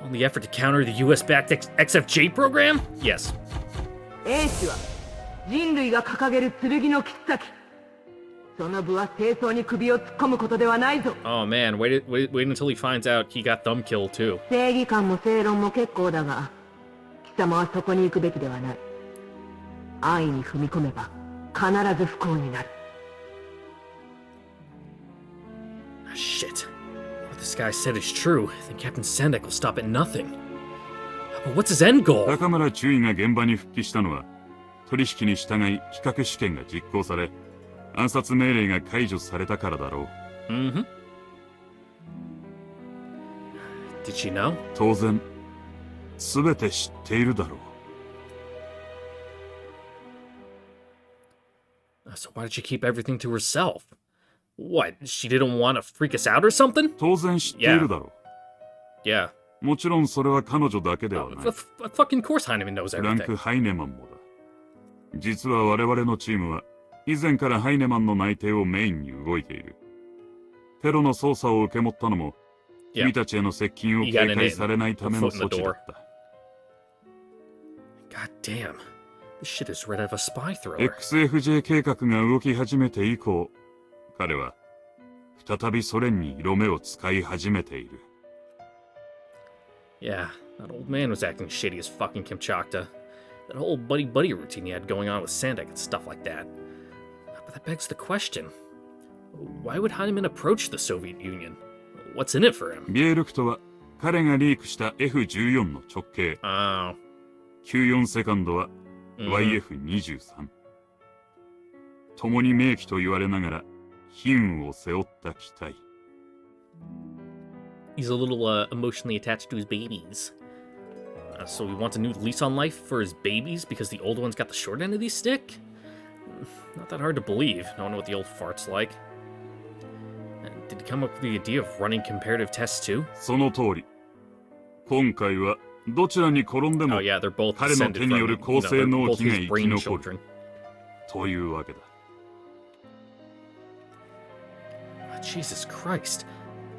On the effort to counter the US-backed XFJ program? Yes. 英知は人類が掲げる剣の切っ先。その部は清掃に首を突っ込むことではないぞ。Oh man, wait until he finds out he got thumb killed too. 正義感も正論も結構だが、貴様はそこに行くべきではない。安易に踏み込めば必ず不幸になる。Ah, shit. What this guy said is true. Then Captain Sandek will stop at nothing. But what's his end goal? 高村中尉が現場に復帰したのは、取引に従い比較試験が実行され、暗殺命令が解除されたからだろう。Mm-hmm. Did she know? 当然、すべて知っているだろう。So why did she keep everything to herself? What, she didn't want to freak us out or something? 当然知っているだろ Yeah. う。もちろんそれは彼女だけではない。 Fucking course Heinemann knows フランク・ everything. ハイネマンもだ。実は我々のチームは、以前からハイネマンの内定をメインに動いている。テロの捜査を受け持ったのも、君たちへの接近を警戒されないための措置だった。God damn. This shit is right out of a spy thriller. XFJ 計画が動き始めて以降、彼は再びソ連に色目を使い始めている。Yeah, that old man was acting shitty as fucking Kamchatka. That whole buddy-buddy routine he had going on with Sandek and stuff like that. But that begs the question. Why would Heinemann approach the Soviet Union? What's in it for him? ビエルクトは彼がリークした F14 の直径。Oh. 94セカンドは YF23。共に名機と言われながら、悲運を背負った機体。He's a little emotionally attached to his babies. So he wants a new lease on life for his babies because the old ones got the short end of the stick? Not that hard to believe. I don't know what the old fart's like. Did he come up with the idea of running comparative tests too? その通り。今回はどちらに転んでも Oh yeah, they're both 彼の descended 手による from, 高性 they're 能 both 機が his 生き brain 残る children. というわけだ。Jesus Christ.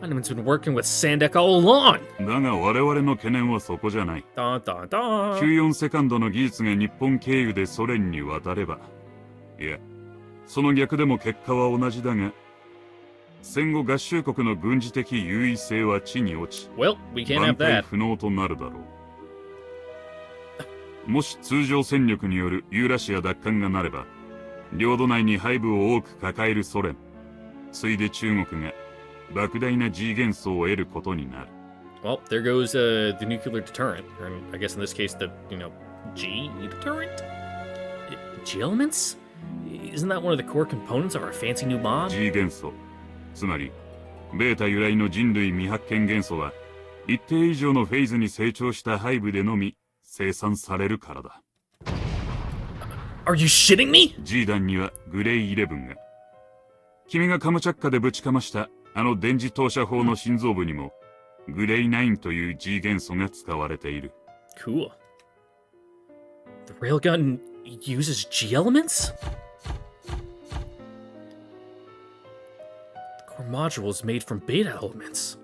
Heinemann's been working with Sandek all along. だが我々の懸念はそこじゃない。だだだ。94セカンドの技術が日本経由でソ連に渡れば、いや、その逆でも結果は同じだが、戦後合衆国の軍事的優位性は地に落ち、Well, we can't 挽 have 回 that. 不能となるだろう。もし通常戦力によるユーラシア奪還がなれば、領土内に背部を多く抱えるソ連、ついで中国が莫大な G 元素を得ることになる。Well, there goes the nuclear deterrent, or I guess in this case the, G deterrent? G elements? Isn't that one of the core components of our fancy new bomb? G 元素、つまりベータ由来の人類未発見元素は一定以上のフェーズに成長した背部でのみ生産されるからだ。Are you shitting me? G 弾にはグレイ11が、君がカムチャッカでぶちかましたあの電磁投射砲の心臓部にもグレイ9という G 元素が使われている。Cool. The railgun uses G elements? The core module is made from beta elements.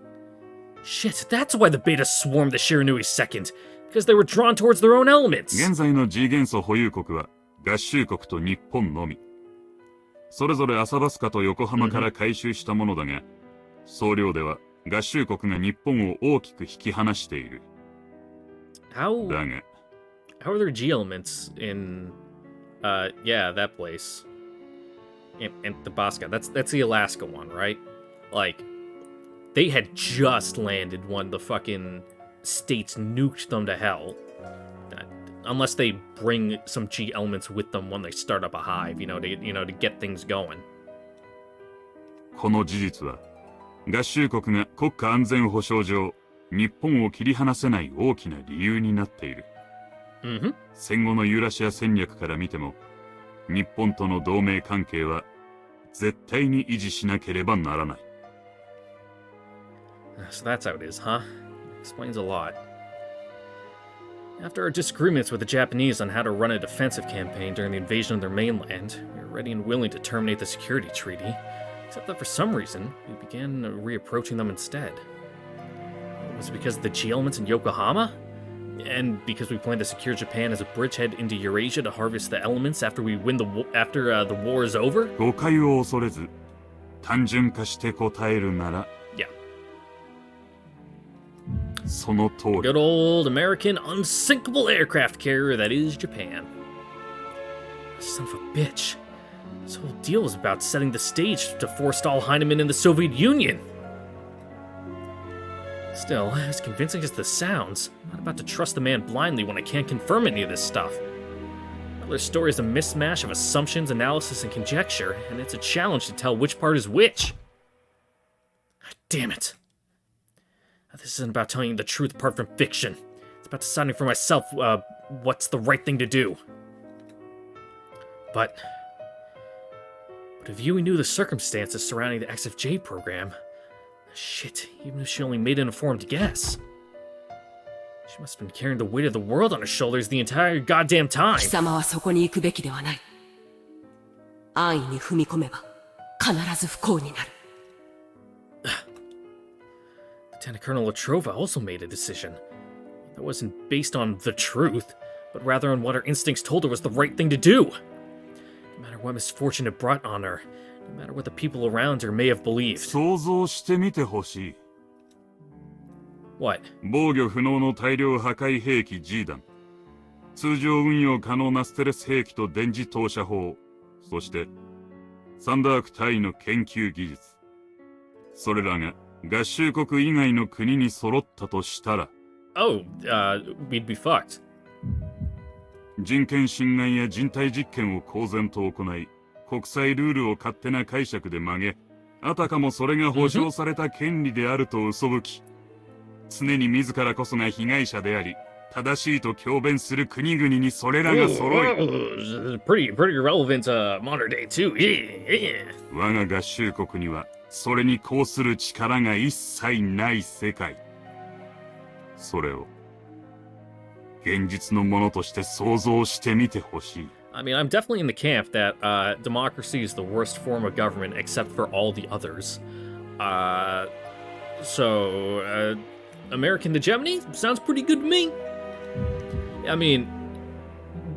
Shit, that's why the beta swarmed the Shiranui second, because they were drawn towards their own elements. 現在の G 元素保有国は合衆国と日本のみ。それぞれアサバスカと横浜から回収したものだが、総量では合衆国が日本を大きく引き離している。How だが、 how are there G elements in yeah, that place? In Tabasco. That's the Alaska one, right? Like, they had just landed when the fucking states nuked them to hell. Unless they bring some G elements with them when they start up a hive, to get things going. この事実は合衆国が国家安全保障上日本を切り離せない大きな理由になっている。Mm-hmm. 戦後のユーラシア戦略から見ても、日本との同盟関係は絶対に維持しなければならない。So that's how it is, huh? Explains a lot. After our disagreements with the Japanese on how to run a defensive campaign during the invasion of their mainland, we were ready and willing to terminate the security treaty, except that for some reason, we began reapproaching them instead. Was it because of the G elements in Yokohama? And because we plan to secure Japan as a bridgehead into Eurasia to harvest the elements after we win the war is over? 誤解を恐れず、単純化して答えるなら、Yeah. その通り。 Good old American unsinkable aircraft carrier that is Japan. Son of a bitch. This whole deal was about setting the stage to forestall Heinemann in the Soviet Union. Still, as convincing as this sounds, I'm not about to trust the man blindly when I can't confirm any of this stuff. Their story is a mismatch of assumptions, analysis, and conjecture, and it's a challenge to tell which part is which. God damn it. This isn't about telling you the truth apart from fiction. It's about deciding for myself what's the right thing to do. But if Yui knew the circumstances surrounding the XFJ program, shit, even if she only made an informed guess. She must have been carrying the weight of the world on her shoulders the entire goddamn time. 貴様はそこに行くべきではない。安易に踏み込めば必ず不幸になる。Lieutenant Colonel Latrova also made a decision that wasn't based on the truth, but rather on what her instincts told her was the right thing to do. No matter what misfortune it brought on her, no matter what the people around her may have believed. 想像してみてほしい。What? 防御不能の大量破壊兵器 G 弾、通常運用可能なステルス兵器と電磁投射砲、そしてサンダーク隊の研究技術、それらが合衆国以外の国に揃ったとしたら、 Oh, we'd be fucked. 人権侵害や人体実験を公然と行い、国際ルールを勝手な解釈で曲げ、あたかもそれが保障された権利であると嘘吹き、常に自らこそが被害者であり、正しいと強弁する国々にそれらが揃い、 pretty relevant modern day too. Yeah. 我が合衆国にはそれに抗する力が一切ない世界。それを現実のものとして想像してみてほしい。I mean, I'm definitely in the camp that democracy is the worst form of government except for all the others. American hegemony sounds pretty good to me. I mean,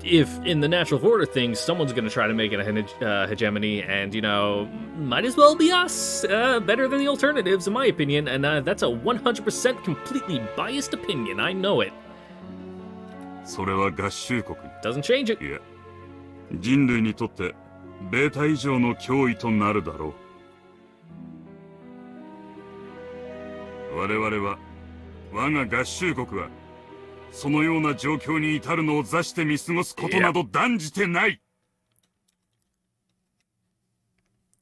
if in the natural order things, someone's going to try to make it a hegemony, and, might as well be us. Better than the alternatives, in my opinion, and that's a 100% completely biased opinion. I know it. それは合衆国。 Doesn't change it. いや、人類にとってベータ以上の脅威となるだろう。我々は、我が合衆国は、そのような状況に至るのを座して見過ごすことなど断じてない。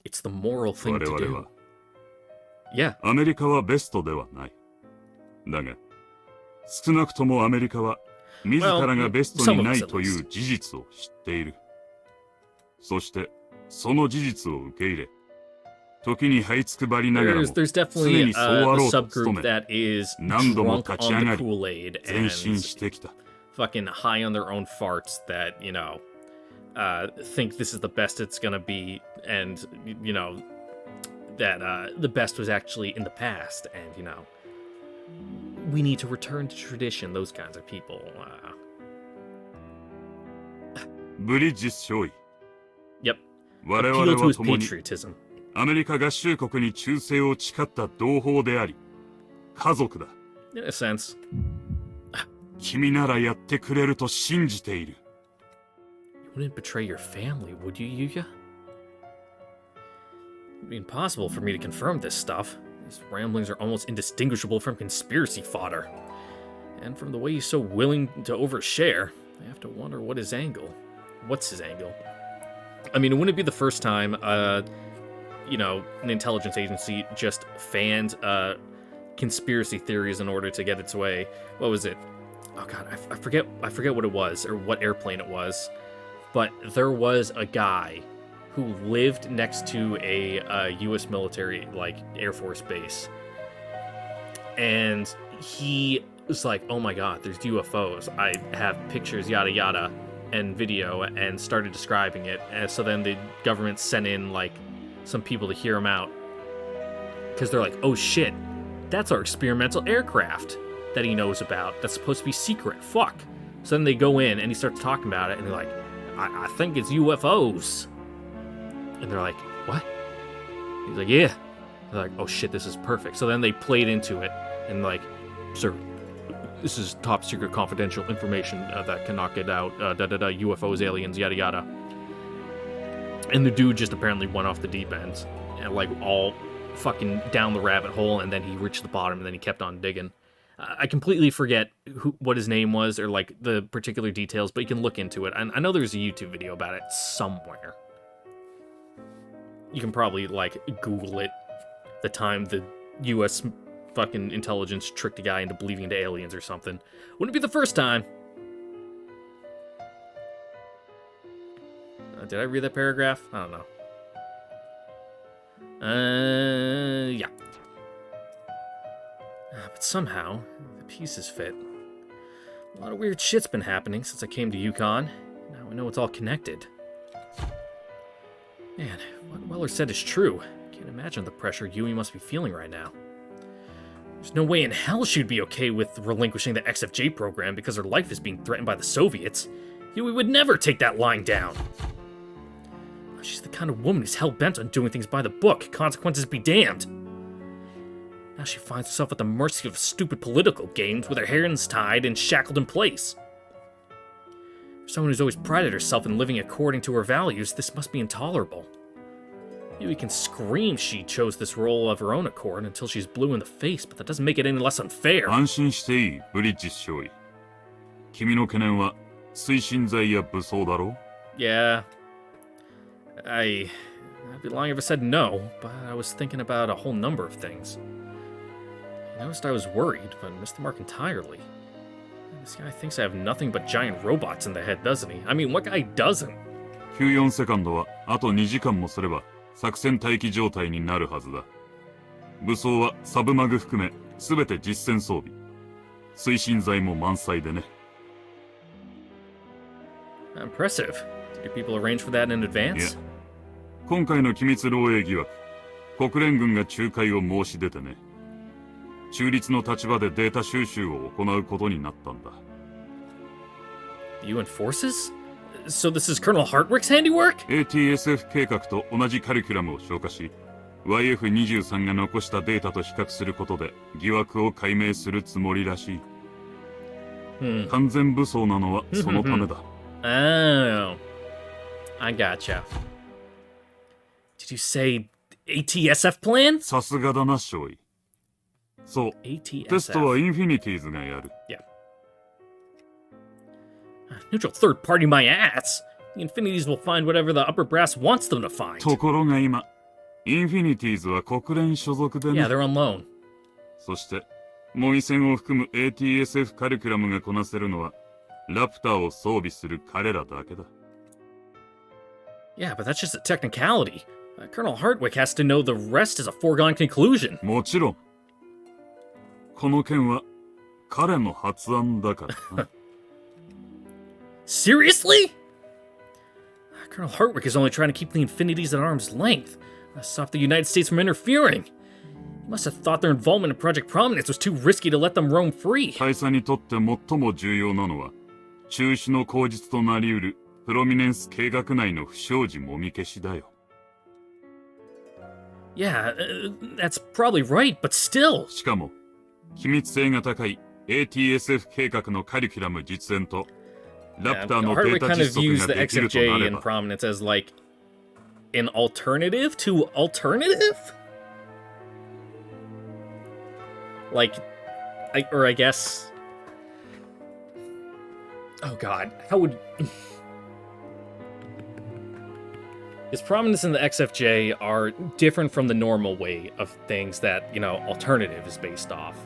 It's the moral thing 我 to 々 do. は、 Yeah. アメリカはベストではない。だが、少なくともアメリカは、自らがベストにないという事実を知っている。そして、その事実を受け入れ、時に這いつくばりながらも、 There's 常 definitely にそうあろ a うと努 subgroup め、 that is 何度も drunk 立ち on 上 the がり、 Kool-Aid 前進 and してきた。 fucking high on their own farts that, think this is the best it's gonna be, and, that the best was actually in the past, and, we need to return to tradition, those kinds of people. ブリッジス少尉。 Yep. 我 Appeal 々 to は his 共に patriotism. アメリカ合衆国に忠誠を誓った同胞であり、家族だ。 In a sense. 君ならやってくれると信じている。 You wouldn't betray your family, would you, Yuya? It'd be impossible for me to confirm this stuff. His ramblings are almost indistinguishable from conspiracy fodder. And from the way he's so willing to overshare, I have to wonder what's his angle? I mean, wouldn't it be the first time, an intelligence agency just fanned conspiracy theories in order to get its way? What was it? Oh god, I forget what it was, or what airplane it was. But there was a guy who lived next to a U.S. military, Air Force base. And he was like, oh my god, there's UFOs. I have pictures, yada yada, and video, and started describing it. And so then the government sent in, some people to hear him out. Because they're like, oh shit, that's our experimental aircraft that he knows about. That's supposed to be secret. Fuck. So then they go in, and he starts talking about it, and they're like, I think it's UFOs. And they're like, what? He's like, yeah. They're like, oh shit, this is perfect. So then they played into it, and sir, this is top secret confidential information that cannot get out, UFOs, aliens, yada yada. And the dude just apparently went off the deep end, and all fucking down the rabbit hole, and then he reached the bottom, and then he kept on digging. I completely forget what his name was, or the particular details, but you can look into it. I know there's a YouTube video about it somewhere. You can probably Google it. The time the U.S. fucking intelligence tricked a guy into believing into aliens or something. Wouldn't it be the first time? Did I read that paragraph? I don't know. Yeah. But somehow, the pieces fit. A lot of weird shit's been happening since I came to Yukon. Now I know it's all connected. Man, what Weller said is true. Can't imagine the pressure Yui must be feeling right now. There's no way in hell she'd be okay with relinquishing the XFJ program because her life is being threatened by the Soviets. Yui would never take that lying down. She's the kind of woman who's hell-bent on doing things by the book. Consequences be damned. Now she finds herself at the mercy of stupid political games with her hands tied and shackled in place. For someone who's always prided herself in living according to her values, this must be intolerable. Yui can scream she chose this role of her own accord until she's blue in the face, but that doesn't make it any less unfair. 安心していい、ブリッジ少尉。君の懸念は推進剤や武装だろう？ Yeah. I'd be lying if I said no, but I was thinking about a whole number of things. I noticed I was worried, but missed the mark entirely. This guy thinks I have nothing but giant robots in the head, doesn't he? I mean, what guy doesn't? 94セカンドはあと2時間もすれば作戦待機状態になるはずだ。武装はサブマグ含め全て実戦装備。推進剤も満載でね。Impressive. Do people arrange for that in advance? 今回の機密漏洩疑惑、国連軍が仲介を申し出てね。中立の立場でデータ収集を行うことになったんだ。UN forces? So this is Colonel Hartwick's handiwork? ATSF 計画と同じカリキュラムを消化し、YF23 が残したデータと比較することで疑惑を解明するつもりらしい。完全武装なのはそのためだ。Oh, I gotcha. Did you say ATSF plan? さすがだな、少尉。そう、 ATSF. テストはインフィニティーズがやる。Yeah. Neutral third party my ass. The Infinities will find whatever the upper brass wants them to find. ところが今、インフィニティーズは国連所属でね。Yeah, they're on loan. そして、模擬戦を含む ATSF カリキュラムがこなせるのは、ラプターを装備する彼らだけだ。Yeah, but that's just a technicality. Colonel Hartwick has to know the rest is a foregone conclusion. もちろん。この件は彼の発案だからな。Seriously? Colonel Hartwick is only trying to keep the Infinities at arm's length. Stop the United States from interfering. He must have thought their involvement in Project Prominence was too risky to let them roam free. 大佐にとって最も重要なのは、中止の口実となり得るプロミネンス計画内の不祥事もみ消しだよ。Yeah, that's probably right, but still. しかも、機密性が高い ATSF 計画のカリキュラム実演と、ラプターのデ Hartwick ータ kind of 実 views 測 the ができるとな XFJ れ and ば、Prominence as like an alternative to alternative? Like, I guess. Oh god, how would. His Prominence and the XFJ are different from the normal way of things that, alternative is based off.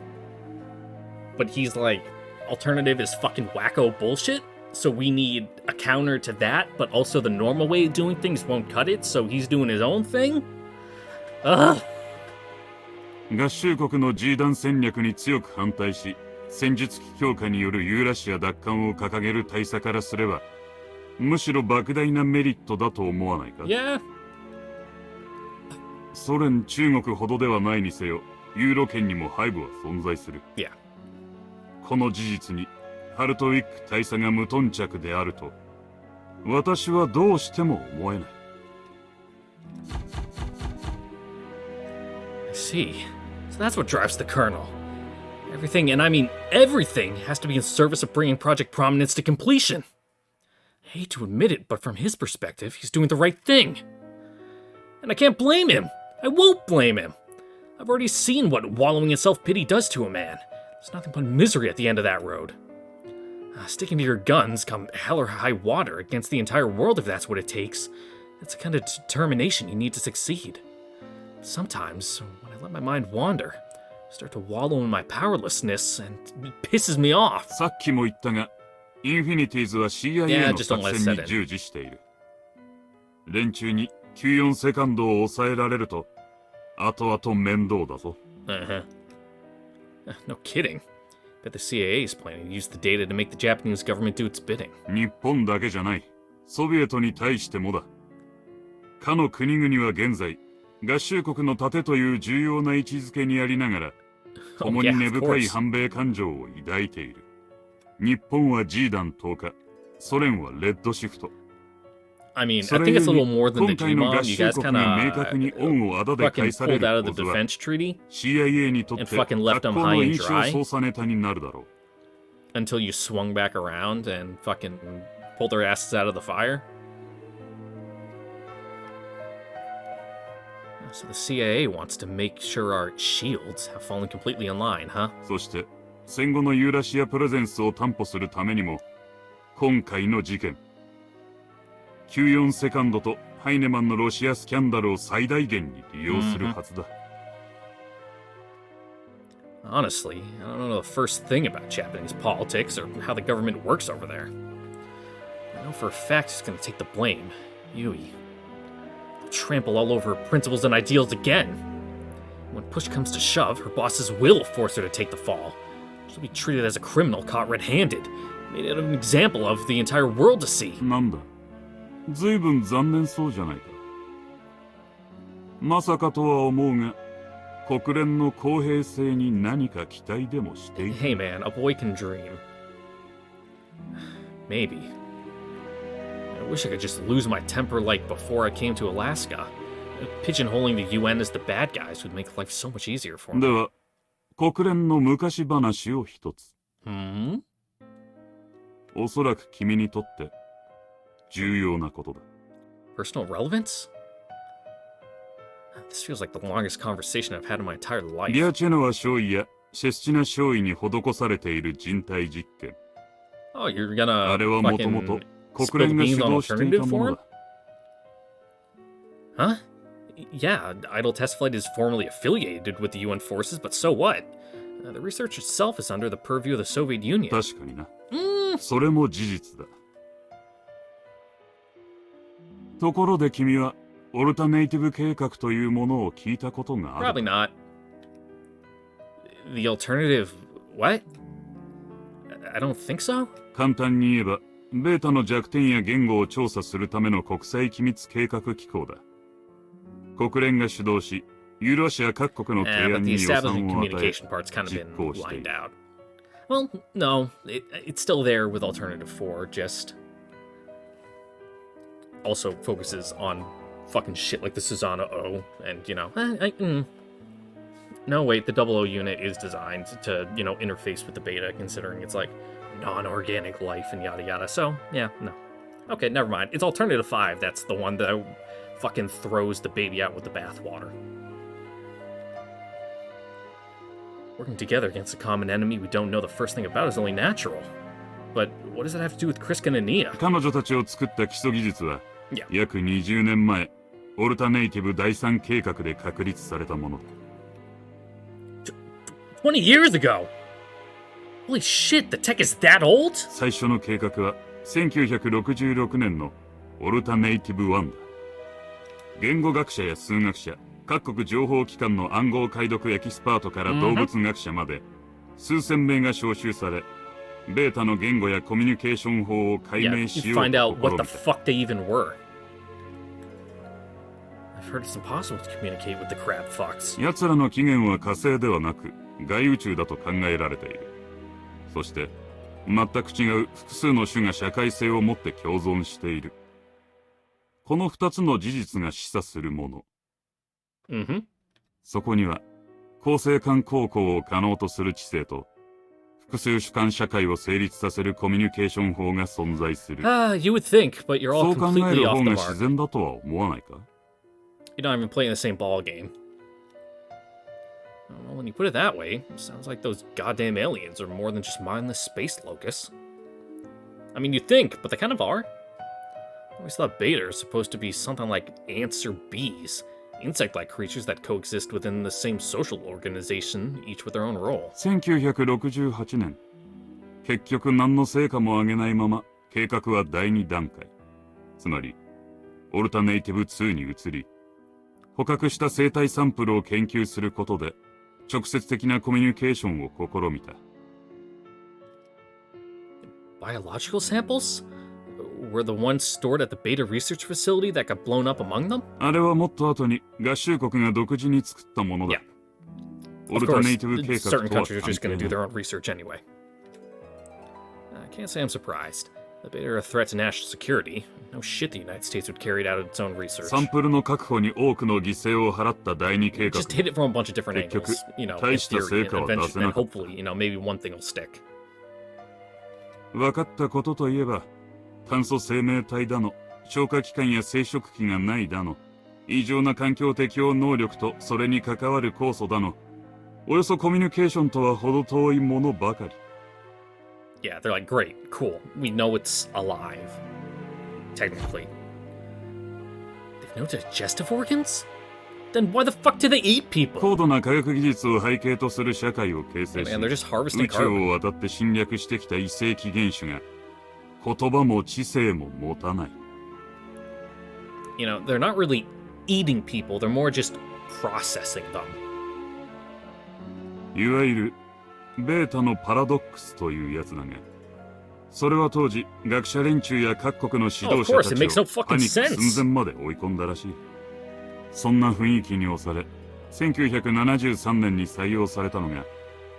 But he's like, alternative is fucking wacko bullshit, so we need a counter to that, but also the normal way of doing things won't cut it, so he's doing his own thing? Ugh. 合衆国の G 弾戦略に強く反対し、戦術機強化によるユーラシア奪還を掲げる大佐からすれば、むしろ莫大なメリットだと思わないか？ Yeah. ソ連、中国ほどではないにせよ、ユーロ圏にも背部は存在する。Yeah. この事実に、ハルトウィック大佐が無頓着であると、私はどうしても思えない。I see. So that's what drives the Colonel. Everything, and I mean everything, has to be in service of bringing Project Prominence to completion. I hate to admit it, but from his perspective, he's doing the right thing. And I can't blame him. I won't blame him. I've already seen what wallowing in self-pity does to a man. There's nothing but misery at the end of that road. Sticking to your guns, come hell or high water, against the entire world if that's what it takes. That's the kind of determination you need to succeed. Sometimes, when I let my mind wander, I start to wallow in my powerlessness, and it pisses me off. さっきも言ったが、インフィニティーズは CIA の作戦に従事している。連中に94セカンドを抑えられると、後々面倒だぞ。No kidding. Bet the CIA is planning to use the data to make the Japanese government do its bidding. 日本だけじゃない。ソビエトに対してもだ。かの国々は現在、合衆国の盾という重要な位置づけにありながら、共に根深い反米感情を抱いている。日本は G 弾投下、ソ連はレッドシフト。I mean, I think it's a little more than the G-Bomb. You guys kind of fucking pulled out of the defense treaty and fucking left them high and dry until you swung back around and fucking pulled their asses out of the fire. So the CIA wants to make sure our shields have fallen completely in line, huh? そして、戦後のユーラシアプレゼンスを担保するためにも、今回の事件、94セカンドとハイネマンのロシアスキャンダルを最大限に利用するはずだ。Honestly, I don't know the first thing about Japanese politics or how the government works over there. I know for a fact he's going to take the blame. Yui. They'll trample all over her principles and ideals again. When push comes to shove, her bosses will force her to take the fall. She'll be treated as a criminal caught red-handed, made out of an example of the entire world to see. なんだ随分残念そうじゃないか。まさかとは思うが、国連の公平性に何か期待でもしている。 Hey man, a boy can dream. Maybe. I wish I could just lose my temper like before I came to Alaska. Pigeonholing the UN as the bad guys would make life so much easier for で me. は、国連の昔話を一つ。Hmm? おそらく君にとって重要なことだ。 Personal relevance? This feels like the longest conversation I've had in my entire リ life. アチェノワ少尉やシェスチナ少尉に施されている人体実験。 Oh, you're gonna あれはもともと fucking 国 spill 連が the 主 beans on 導していた alternative も for の him? だ。 Huh? Yeah, Idle Test Flight is formally affiliated with the UN forces, but so what? The research itself is under the purview of the Soviet Union. 確かにな。 Mm, それも事実だ。ところで君はオルタネイティブ計画というものを聞いたことがある。 probably not. The alternative... what? I don't think so? 簡単に言えば、ベータの弱点や言語を調査するための国際機密計画機構だ。国連が主導し、ユーロアシア各国の提 but 案 the に予算 establishing を与え、 communication part's kind of 実 been 行してい lined る。 out. Well, no, it's still there with Alternative 4, just also focuses on fucking shit like the Susanna O, and, you know, No, wait, the 00 unit is designed to, you know, interface with the beta, considering it's, like, non-organic life and yada yada, so, yeah, no. Okay, never mind. It's Alternative 5, that's the one that fucking throws the baby out with the bathwater. Working together against a common enemy we don't know the first thing about is only natural. But what does that have to do with Kriska and Nia? 彼女たちを作った基礎技術は、 Yeah. 約20年前、オルタネイティブ第三計画で確立されたものだ。 20 years ago! Holy shit, the tech is that old? 最初の計画は1966年のオルタネイティブ1だ。言語学者や数学者、各国情報機関の暗号解読エキスパートから動物学者まで数千名が招集され、ベータの言語やコミュニケーション法を解 Yeah, 明し you よう find と out 試 what み the た。 fuck they even were. I've heard it's impossible to communicate with the crab fox. 奴らの起源は火星ではなく外宇宙だと考えられている。そして全く違う複数の種が社会性を持って共存している。この二つの事実が示唆するもの。Mm-hmm. そこには恒星間航行を可能とする知性と複数主観社会を成立させるコミュニケーション法が存在する。 You would think, but you're そ all う考え completely る off 方 the が自 mark. 然だとは思わないか？ You're not even playing the same ball game. Well, when you put it that way, it sounds like those goddamn aliens are more than just mindless space locusts. I mean, you think, but they kind of are. I always thought beta are supposed to be something like ants or bees, insect-like creatures that coexist within the same social organization, each with their own role. 1968年、結局何の成果も上げないまま計画は第2段階、つまりオルタネイティブ2に移り、捕獲した生体サンプルを研究することで直接的なコミュニケーションを試みた。Biological samples? Were the ones stored at the beta research facility that got blown up among them? あれはもっと後に合衆国が独自に作ったものだ。オ Of ルタ course, ネイティブ計画 certain とは countries are 関 just going 係 to do ない。 their own research anyway. I can't say I'm surprised. The beta are a threat to national security. No shit the United States would carry it out its own research. サンプルの確保に多くの犠牲を払った第2計画。 Just hit it from a bunch of different 結局、 angles, you know, in 大した theory, 成果は出 and せなかった。 hopefully, you know, maybe one thing will stick. 分かったことといえば、炭素生命体だの、消化器官や生殖器がないだの、異常な環境適応能力とそれに関わる酵素だの、およそコミュニケーションとは程遠いものばかり。Yeah, they're like, great, cool. We know it's alive. Technically. They've no digestive organs? Then why the fuck do they eat people? 高度な科学技術を背景とする社会を形成 Hey し、 man, they're just harvesting 宇宙 carbon. を渡って侵略してきた異世紀原種が、言葉も知性も持たない。You know, they're not really eating people, they're more just processing them. いわゆるベータのパラドックスというやつだが、それは当時、学者連中や各国の指 Oh, 導 of 者 course, た it ち makes no を fucking パニック sense. 寸前まで追い込んだらしい。そんな雰囲気に押され、1973年に採用されたのが、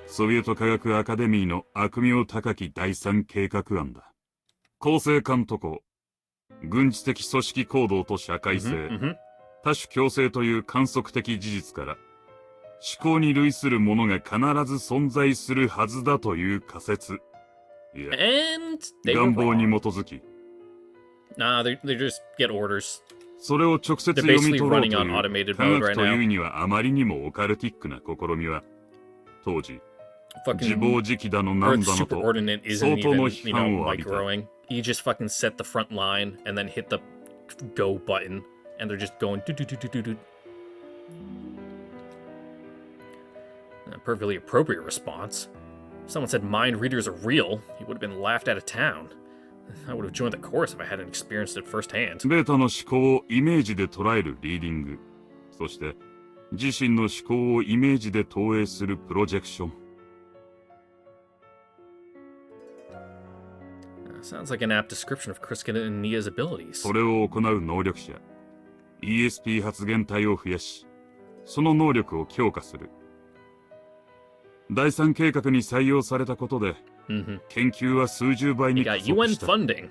ソビエト科学アカデミーの悪名高き第三計画案だ。構成艦渡航、軍事的組織行動と社会性、多種共生という観測的事実から、思考に類するものが必ず存在するはずだという仮説。いや、 And they were 願望に wrong. 基づき、Nah, they just get orders. それを直接 They're 読み basically 取ろう running と on いう automated 科 mode 学 right という now. にはあまりにもオカルティックな試みは、当時、自 Fucking 暴自棄だのなん Earth だのと superordinate isn't 相当 even, の批判を like 浴びた。 growing. You just fucking set the front line and then hit the go button, and they're just going do do do do do do. A perfectly appropriate response. If someone said mind readers are real, he would have been laughed out of town. I would have joined the chorus if I hadn't experienced it firsthand. ベータの思考をイメージで捉えるリーディング、そして自身の思考をイメージで投影するプロジェクション。Sounds like an apt description of Kriska and Nia's abilities. それを行う能力者、ESP 発現体を増やし、その能力を強化する。第三計画に採用されたことで、研究は数十倍 You に加 got 速 UN した。 funding.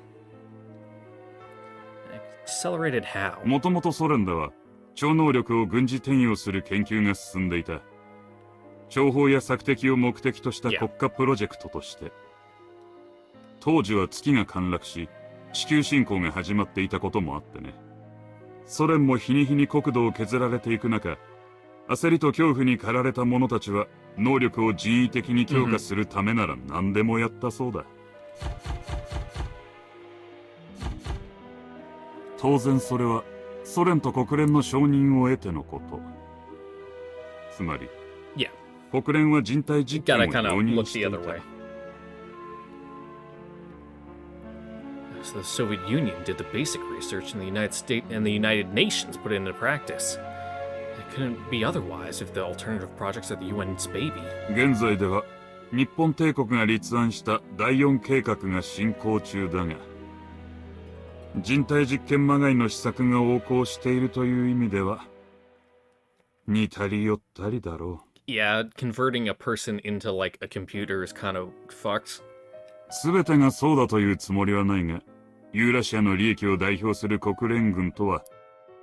Accelerated how? もともとソ連では、超能力を軍事転用する研究が進んでいた。諜報や索敵を目的とした国家プロジェクトとして。当時は月が陥落し、地球侵攻が始まっていたこともあってね。ソ連も日に日に国土を削られていく中、焦りと恐怖に駆られた者たちは、能力を人為的に強化するためなら何でもやったそうだ。当然それは、ソ連と国連の承認を得てのこと。つまり、 Yeah. 国連は人体実験を Gotta kind 容 of 認 look し the てい other た。 way. So the Soviet Union did the basic research, and the United States and the United Nations put it into practice. It couldn't be otherwise if the alternative projects are the UN's baby. 現在では、日本帝国が立案した第4計画が進行中だが、人体実験まがいの施策が横行しているという意味では、似たり寄ったりだろう。Yeah, converting a person into like a computer is kind of fucked. すべてがそうだというつもりはないが、ユーラシアの利益を代表する国連軍とは、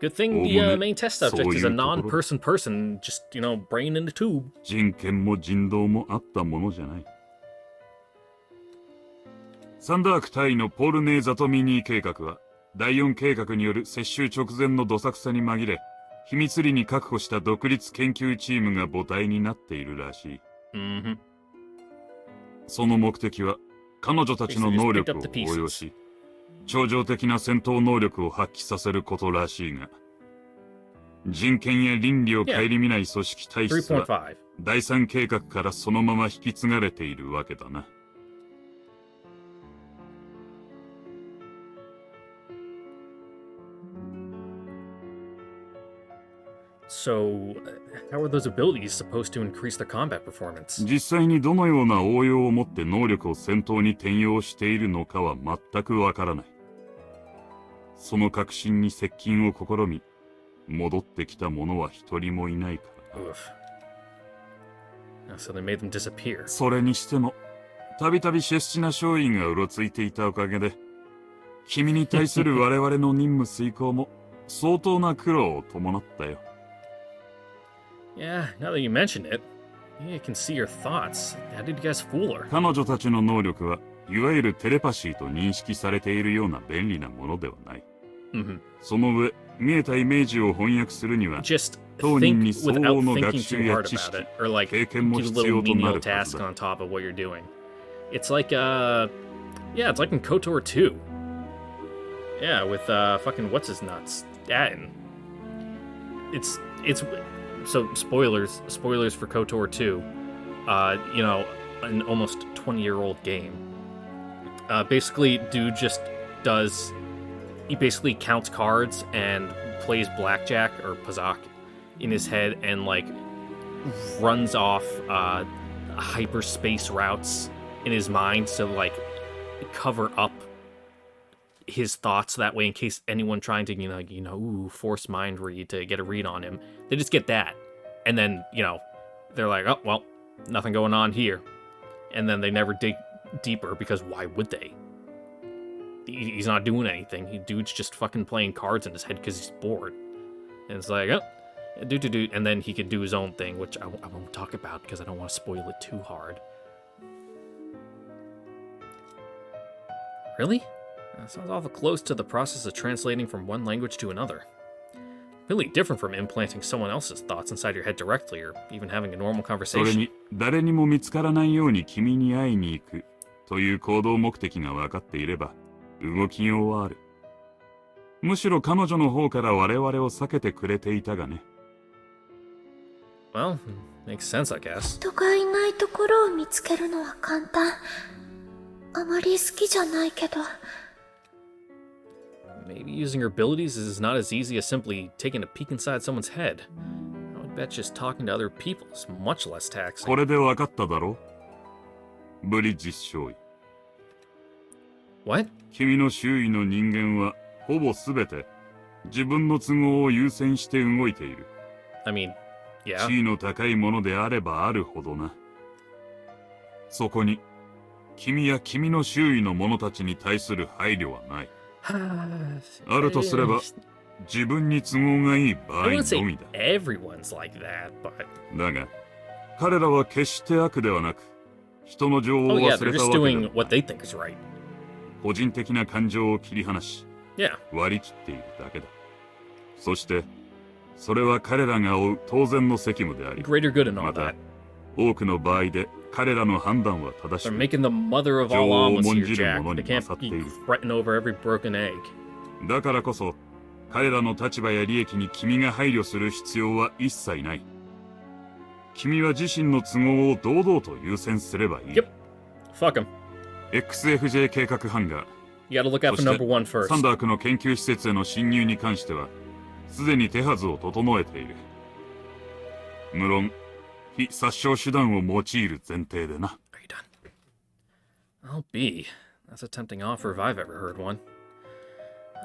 Good thing the main test subject is a non-person person, just, brain in the tube. 人権も人道もあったものじゃない。サンダーク隊のポールネー・ザトミニー計画は、第4計画による接収直前のどさくさに紛れ、秘密裏に確保した独立研究チームが母体になっているらしい。その目的は、彼女たちの能力を応用し、超常的な戦闘能力を発揮させることらしいが、人権や倫理を顧みない組織体質は、 3.5. 第三計画からそのまま引き継がれているわけだな。So, how are those abilities supposed to increase their combat performance? 実際にどのような応用をもって能力を戦闘に転用しているのかは全くわからない。その確信に接近を試み、戻ってきた者は一人もいないからな。Oof. So they made them disappear. それにしても、たびたびシェスチナ少尉がうろついていたおかげで、君に対する我々の任務遂行も相当な苦労を伴ったよ。Yeah, now that you mention it, I can see your thoughts. How did you guys fool her? 彼女たちの能力は、いわゆるテレパシーと認識されているような便利なものではない。その上、見えたイメージを翻訳するには、 Just 当人 think に相 without 応の thinking 学 too 習や hard 知 about 識、 it, or like 経 do 験も a 必 little 要とな menial るはず task だ。 on top of what you're doing. It's like yeah, it's like in KOTOR 2. Yeah, with fucking what's his nuts, Statin. It's so spoilers for KOTOR 2. An almost 20-year-old game. Basically, dude just he basically counts cards and plays blackjack or pazak in his head and like runs off hyperspace routes in his mind. So like cover up his thoughts that way in case anyone trying to, force mind read to get a read on him. They just get that. And then, they're like, oh, well, nothing going on here. And then they never dig deeper because why would they? He's not doing anything. Dude's just fucking playing cards in his head because he's bored. And it's like, oh, do. And then he could do his own thing, which I won't talk about because I don't want to spoil it too hard. Really? That sounds awful close to the process of translating from one language to another. Really different from implanting someone else's thoughts inside your head directly, or even having a normal それ conversation. に誰にも見つからないように君に会いに行くという行動目的が分かっていれば動きようはある。むしろ彼女の方から我々を避けてくれていたがね。Well, makes sense, I guess. 人がいないところを見つけるのは簡単。あまり好きじゃないけど。Maybe using her abilities is not as easy as simply taking a peek inside someone's head. I would bet just talking to other people is much less こ taxing. れで分かっただろうブリッジ少尉。 What? 君の周囲の人間はほぼ全て自分の都合を優先して動いている。 I mean, yeah. 地位の高いものであればあるほどな。そこに君や君の周囲の者たちに対する配慮はない。あるとすれば自分に都合がいい場合 I wouldn't の say みだ。 everyone's like that, but だが彼らは決して悪ではなく人の情を oh yeah, 忘 they're れた just わけで doing は what they think is right. 個人的な感情を切り離し Yeah. 割り切っているだけだ。そしてそれは彼らが負う当然の責務であり Greater good and all また that. 多くの場合で彼らの判断は正し They're く making the mother of all 情を omelets 重ん here, じる Jack. 者 They に can't 勝ってい be る。 fretting over every broken egg. だからこそ彼らの立場や利益に君が配慮する必要は一切ない。君は自身の都合を堂々と優先すればいい。Yep. Fuck him. XFJ 計画班が You gotta look out そ for して number one first. サンダークの研究施設への侵入に関してはすでに手はずを整えている。無論非殺傷手段を用いる前提でな。 Are you done? I'll be. That's a tempting offer if I've ever heard one.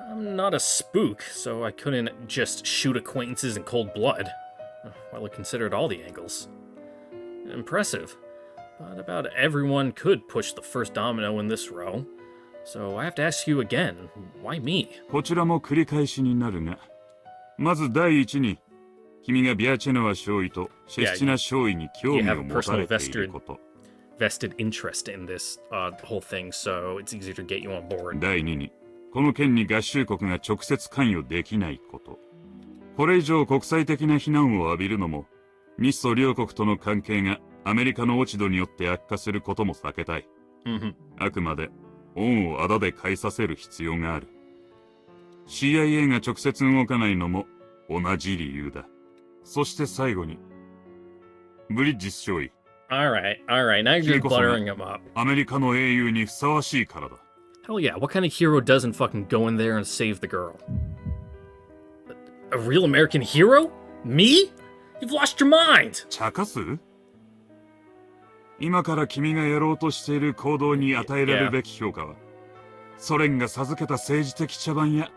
I'm not a spook, so I couldn't just shoot acquaintances in cold blood. Well, I considered all the angles. Impressive. But about everyone could push the first domino in this row. So I have to ask you again, why me? こちらも繰り返しになるが、まず第一に君がビアチェノワ少尉とシェスチナ少尉に興味を持たれていること。 Vested interest in this whole thing, so it's easier to get you on board. 第二に、この件に合衆国が直接関与できないこと。これ以上国際的な非難を浴びるのも、日ソ両国との関係がアメリカの落ち度によって悪化することも避けたい。あくまで恩をあだで返させる必要がある。CIA が直接動かないのも同じ理由だ。そして最後に、ブリッジス少尉。Alright, now you're just buttering him up. アメリカの英雄にふさわしいからだ。Hell yeah, what kind of hero doesn't fucking go in there and save the girl? A real American hero? Me? You've lost your mind! 茶化す？今から君がやろうとしている行動に与えられるべき評価は、ソ連が授けた政治的茶番や、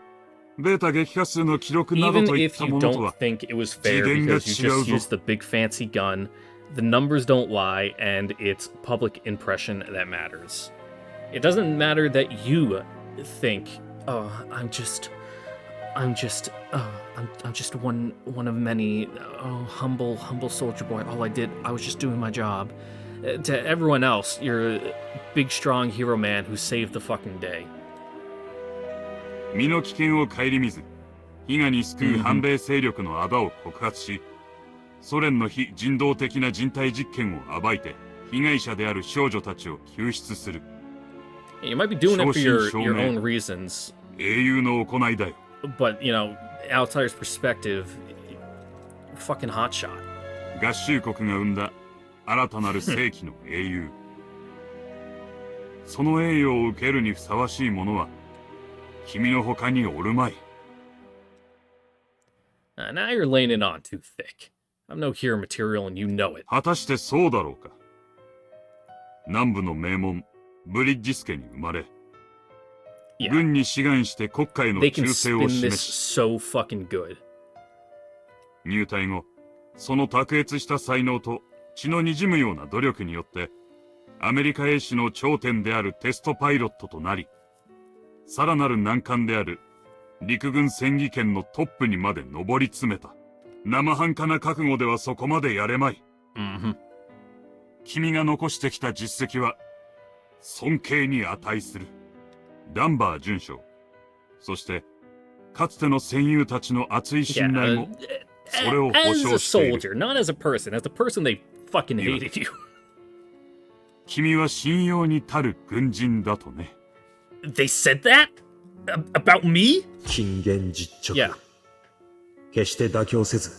ベータ撃破数の記録など Even といっ if た you ものと don't は、 think it was fair 次元が because you 違う just ぞ。 used the big fancy gun, the numbers don't lie, and it's public impression that matters. It doesn't matter that you think, oh, I'm just one of many, humble soldier boy. All I did, I was just doing my job. To everyone else, you're a big, strong hero man who saved the fucking day. 身の危険を顧みず、悲願に救う反米勢力の仇を告発し、ソ連の非人道的な人体実験を暴いて、被害者である少女たちを救出する。 You might be doing it for your own reasons. 英雄の行いだよ。 But, outsider's perspective, fucking hotshot. 合衆国が生んだ新たなる世紀の英雄。その栄誉を受けるにふさわしい者は、君の他におるまい。Now you're laying it on too thick. I'm no hero material and you know it. 果たしてそうだろうか。南部の名門、ブリッジス家に生まれ、 Yeah. 軍に志願して国家への They can 忠誠を spin this 示し、 so fucking good. 入隊後、その卓越した才能と血の滲むような努力によって、アメリカ兵士の頂点であるテストパイロットとなり、さらなる難関である陸軍戦技圏のトップにまで上り詰めた。生半可な覚悟ではそこまでやれまい。Mm-hmm. 君が残してきた実績は尊敬に値する。ダンバー准将、そしてかつての戦友たちの熱い Yeah, 信頼もそれを保 as 証 a している。 soldier, not as a person. As a person, they fucking hated you. 君は信用に足る軍人だとね。 They said that? About me? 謹厳実直 Yeah. 決して妥協せず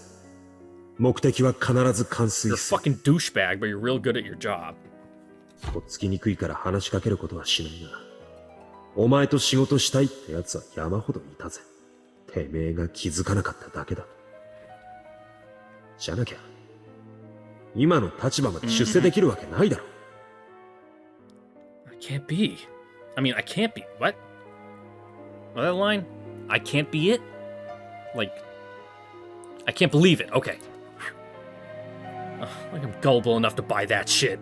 目的は必ず完遂 You're a する fucking douchebag, but you're real good at your job. とっつきにくいから話しかけることはしないがお前と仕事したいってやつは山ほどいたぜ。てめえが気づかなかっただけだ。じゃなきゃ今の立場まで出世できるわけないだろ。 I can't be. I mean, I can't be. What? What that line? I can't be it? Like, I can't believe it. Okay. Ugh, like I'm gullible enough to buy that shit.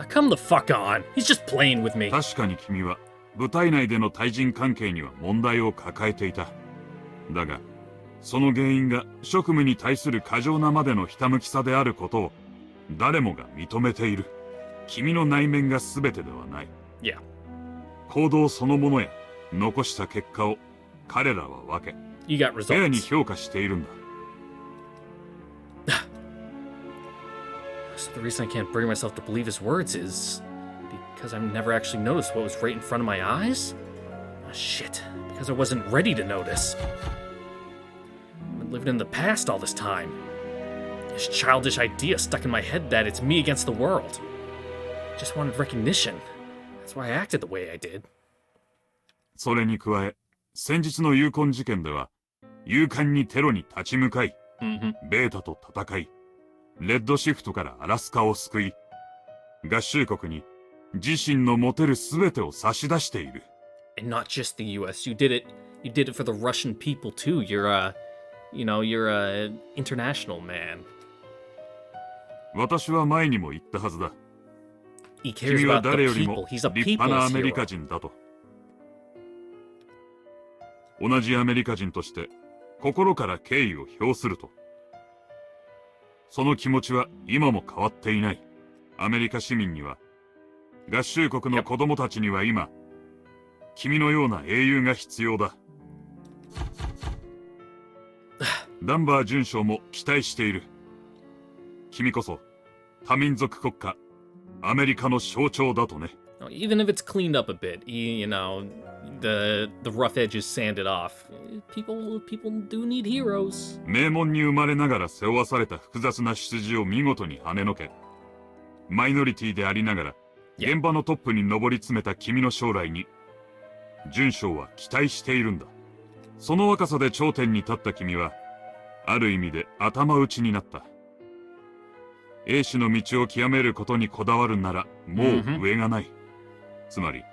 Come the fuck on. He's just playing with me. 確かに君は部隊内での対人関係には問題を抱えていた。だが、その原因が職務に対する過剰なまでのひたむきさであることを誰もが認めている。君の内面が全てではない。Yeah. 行動そのものや残した結果を彼らは分け、 You got フェアに results. 評価しているんだ。 So the reason I can't bring myself to believe his words is because I've never actually noticed what was right in front of my eyes? Oh, shit. Because I wasn't ready to notice. I've been living in the past all this time. This childish idea stuck in my head that it's me against the world. I just wanted recognition. That's why I acted the way I did. それに加え、先日のユーコン事件では、勇敢にテロに立ち向かい、 Mm-hmm. ベータと戦い、レッドシフトからアラスカを救い、合衆国に自身の持てる全てを差し出している。 And not just the US. You did it for the Russian people too. You're a international man. 私は前にも言ったはずだ。 He cares 君は about the 誰よりも people. He's a 立派な people's アメリカ hero. 人だと。同じアメリカ人として心から敬意を表すると。その気持ちは今も変わっていない。アメリカ市民には、合衆国の子供たちには今、君のような英雄が必要だ。ダンバー准将も期待している。君こそ多民族国家アメリカの象徴だとね。 Even if it's cleaned up a bit, the rough edges sanded off. People do need heroes. 名門に生まれながら背負わされた複雑な出自を見事に跳ねのけ、マイノリティでありながら現場のトップに上り詰めた君の将来に准将は期待しているんだ。その若さで頂点に立った君はある意味で頭打ちになった。英士の道を極めることにこだわるならもう上がない。つまり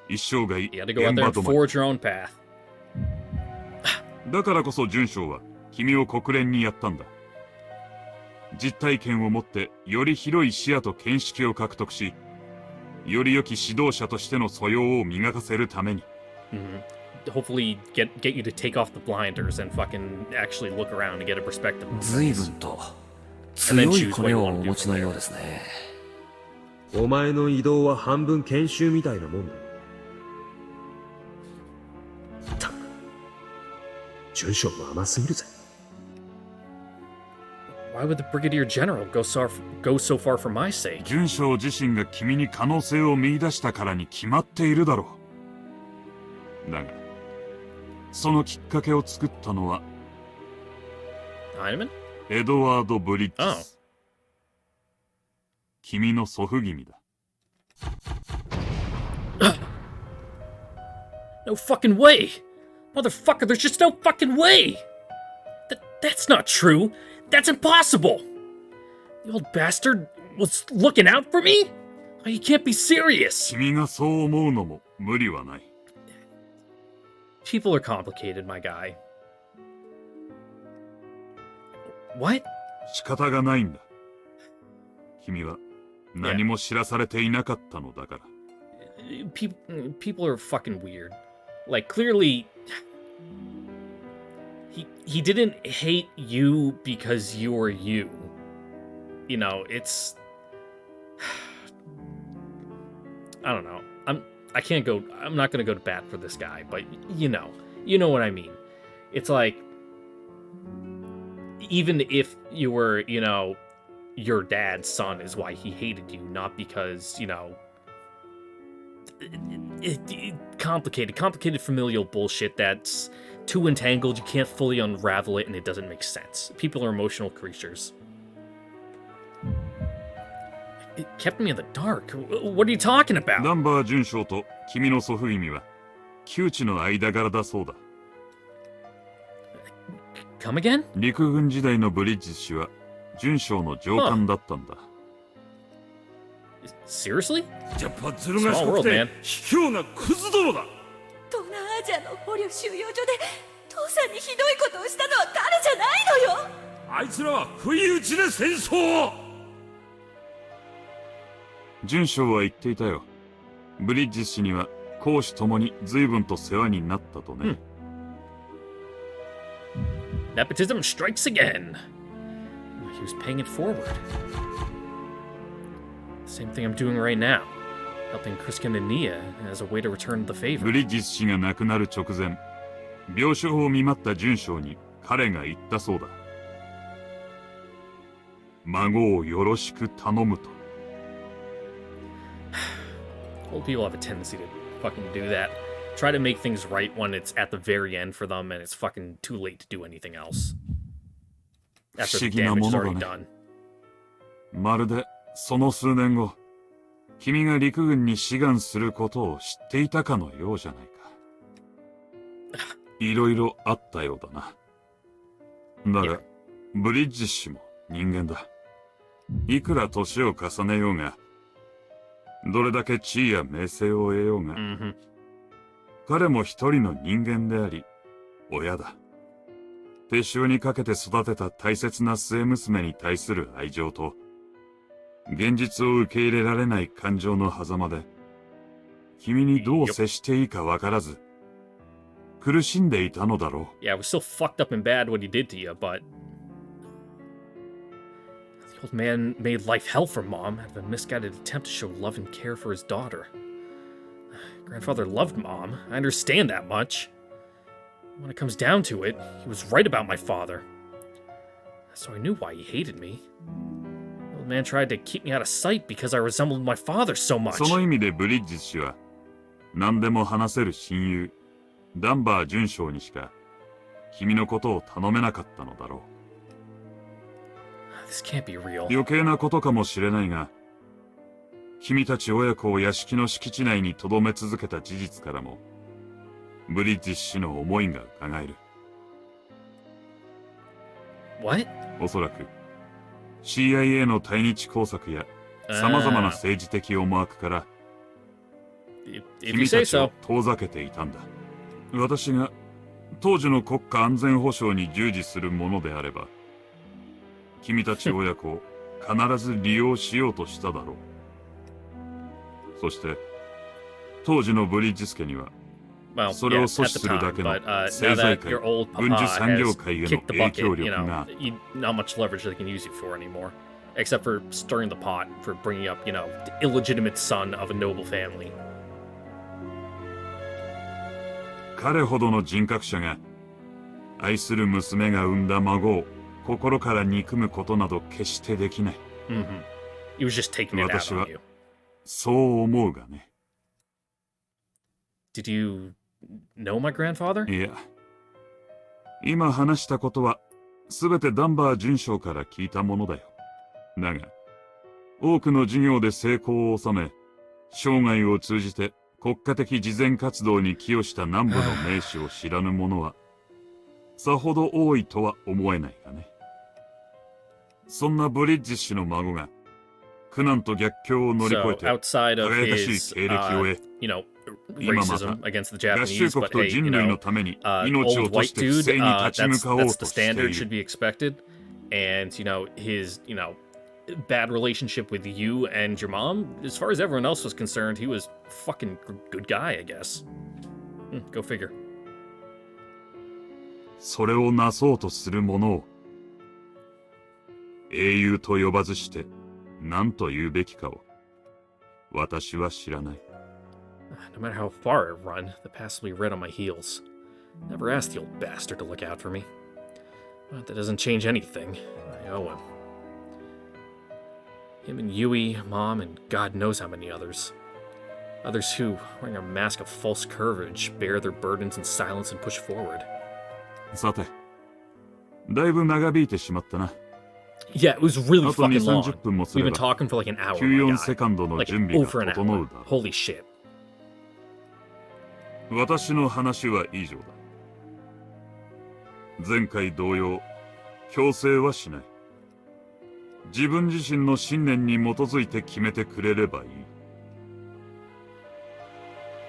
一生涯 You gotta go out there 現 and 場止まり。 forge your own path. だからこそ准将は君を国連にやったんだ。実体験を持ってより広い視野と見識を獲得し、より良き指導者としての素養を磨かせるために。Hopefully get you to take off the blinders and fucking actually look around and get a perspective. 随分と強いコネをお持ちのようですね。お前の移動は半分研修みたいなもんだ。たく准将も甘すぎるぜ。 Why would the brigadier general go so far for my sake? 准将自身が君に可能性を見出したからに決まっているだろう。だが、そのきっかけを作ったのは Heinemann? エドワード・ブリッジ Oh. ス。君の祖父君だ。No fucking way! Motherfucker, there's just no fucking way! That's not true! That's impossible! The old bastard was looking out for me? You can't be serious! 君がそう思うのも無理はない。People are complicated, my guy. What? 仕方がないんだ。君は何も知らされていなかったのだから。People are fucking weird. Like, clearly, he didn't hate you because you were you. You know, it's... I don't know. I'm not gonna go to bat for this guy, but you know what I mean. It's like, even if you were, you know, your dad's son is why he hated you, not because, you know, complicated familial bullshit that's too entangled, you can't fully unravel it, and it doesn't make sense. People are emotional creatures. It kept me in the dark. What are you talking about? ダンバー准将と君の祖父君は旧知の間柄だそうだ。Come again? 陸軍時代のブリッジ氏は准将の上官だったんだ。Seriously? ジャパズル賢くて卑怯なクズどもだ。東南アジアの捕虜収容所で父さんにひどいことをしたのは彼じゃないのよ。あいつらは不意打ちで戦争を。准将は言っていたよ。ブリッジ氏には公私ともに随分と世話になったとね。Nepotism strikes again. He was paying it forward. Same thing I'm doing right now. Helping Criskin and Nia as a way to return the favor. ブリッジ氏が亡くなる直前、病床を見舞った准将に彼が言ったそうだ。孫をよろしく頼むと。Old people have a tendency to fucking do that. Try to make things right when it's at the very end for them and it's fucking too late to do anything else. After the damage is already done. まるでその数年後、君が陸軍に志願することを知っていたかのようじゃないか。いろいろあったようだな。だが、ブリッジ氏も人間だ。いくら年を重ねようが、どれだけ地位や名声を得ようが、彼も一人の人間であり、親だ。手塩にかけて育てた大切な末娘に対する愛情と、現実を受け入れられない感情の狭間で、君にどう接していいかわからず、苦しんでいたのだろう。Yeah, it was so fucked up and bad what he did to you, but... The old man made life hell for Mom out of a misguided attempt to show love and care for his daughter. Grandfather loved Mom, I understand that much. When it comes down to it, he was right about my father. So I knew why he hated me. The old man tried to keep me out of sight because I resembled my father so much. その意味でブリッジ氏は、何でも話せる親友、ダンバー准将にしか、君のことを頼めなかったのだろう。This can't be real. 余計なことかもしれないが、君たち親子を屋敷の敷地内に留め続けた事実からも、ブリッジ氏の思いが伺える。What? おそらく、CIA の対日工作や、様々な政治的思惑から、君たちを遠ざけていたんだ。私が、当時の国家安全保障に従事するものであれば、君たち親子を必ず利用しようとしただろう。そして、当時のブリッジス家には、それを阻止するだけの政財界、軍需産業界への影響力が、not much leverage they can use you for anymore, except for stirring the pot for bringing up, you know, the illegitimate son of a noble family. 彼ほどの人格者が、愛する娘が産んだ孫を心から憎むことなど決してできない。He was just taking it out on you. そう思うがね。Did you know my grandfather? いや、今話したことはすべてダンバー准将から聞いたものだよ。だが、多くの事業で成功を収め、生涯を通じて国家的慈善活動に寄与した南部の名士を知らぬ者は、さほど多いとは思えないがね。そんなブリッジ氏の孫が、苦難と逆境を乗り越 So えて outside of 輝かしい his, 経歴を得 you know, 今また racism against the 合衆 Japanese, 国 but と hey, 人 you 類 know, のために命を old 落とし white て不 dude, 正に立ち向 that's かおう that's と the してい standard る should be expected. And, you know, his, you know, bad relationship with you and your mom, as far as everyone else was concerned, he was a fucking good guy, I guess. Go figure. それをなそうとする者を英雄と呼ばずして何と言うべきかを私は知らない。 No matter how far I run, the past will be red on my heels. Never asked the old bastard to look out for me. But that doesn't change anything. I owe him. Him and Yui, Mom, and God knows how many others. Others who, wearing a mask of false courage, bear their burdens in silence and push forward. さて、だいぶ長引いてしまったな。 Yeah, it was really あと2、 fucking long. 30分もす We've れ been ば talking for like an hour, 94 my セ guy. カンドの Like 準備 over が an 整う hour. だろ Holy shit. う。私の話は以上だ。前回同様、強制はしない。自分自身の信念に基づいて決めてくれればいい。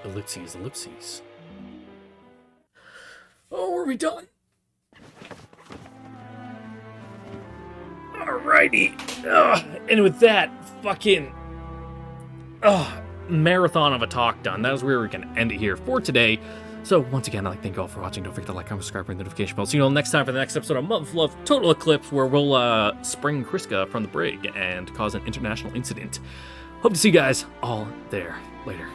Ellipses, ellipses. Oh, are we done? Alrighty. And with that, fucking marathon of a talk done. That is where we're going to end it here for today. So, once again, I'd like to thank you all for watching. Don't forget to like, comment, subscribe, and notification bell. See you all next time for the next episode of MUV LUV Total Eclipse, where we'll spring Kriska from the brig and cause an international incident. Hope to see you guys all there. Later.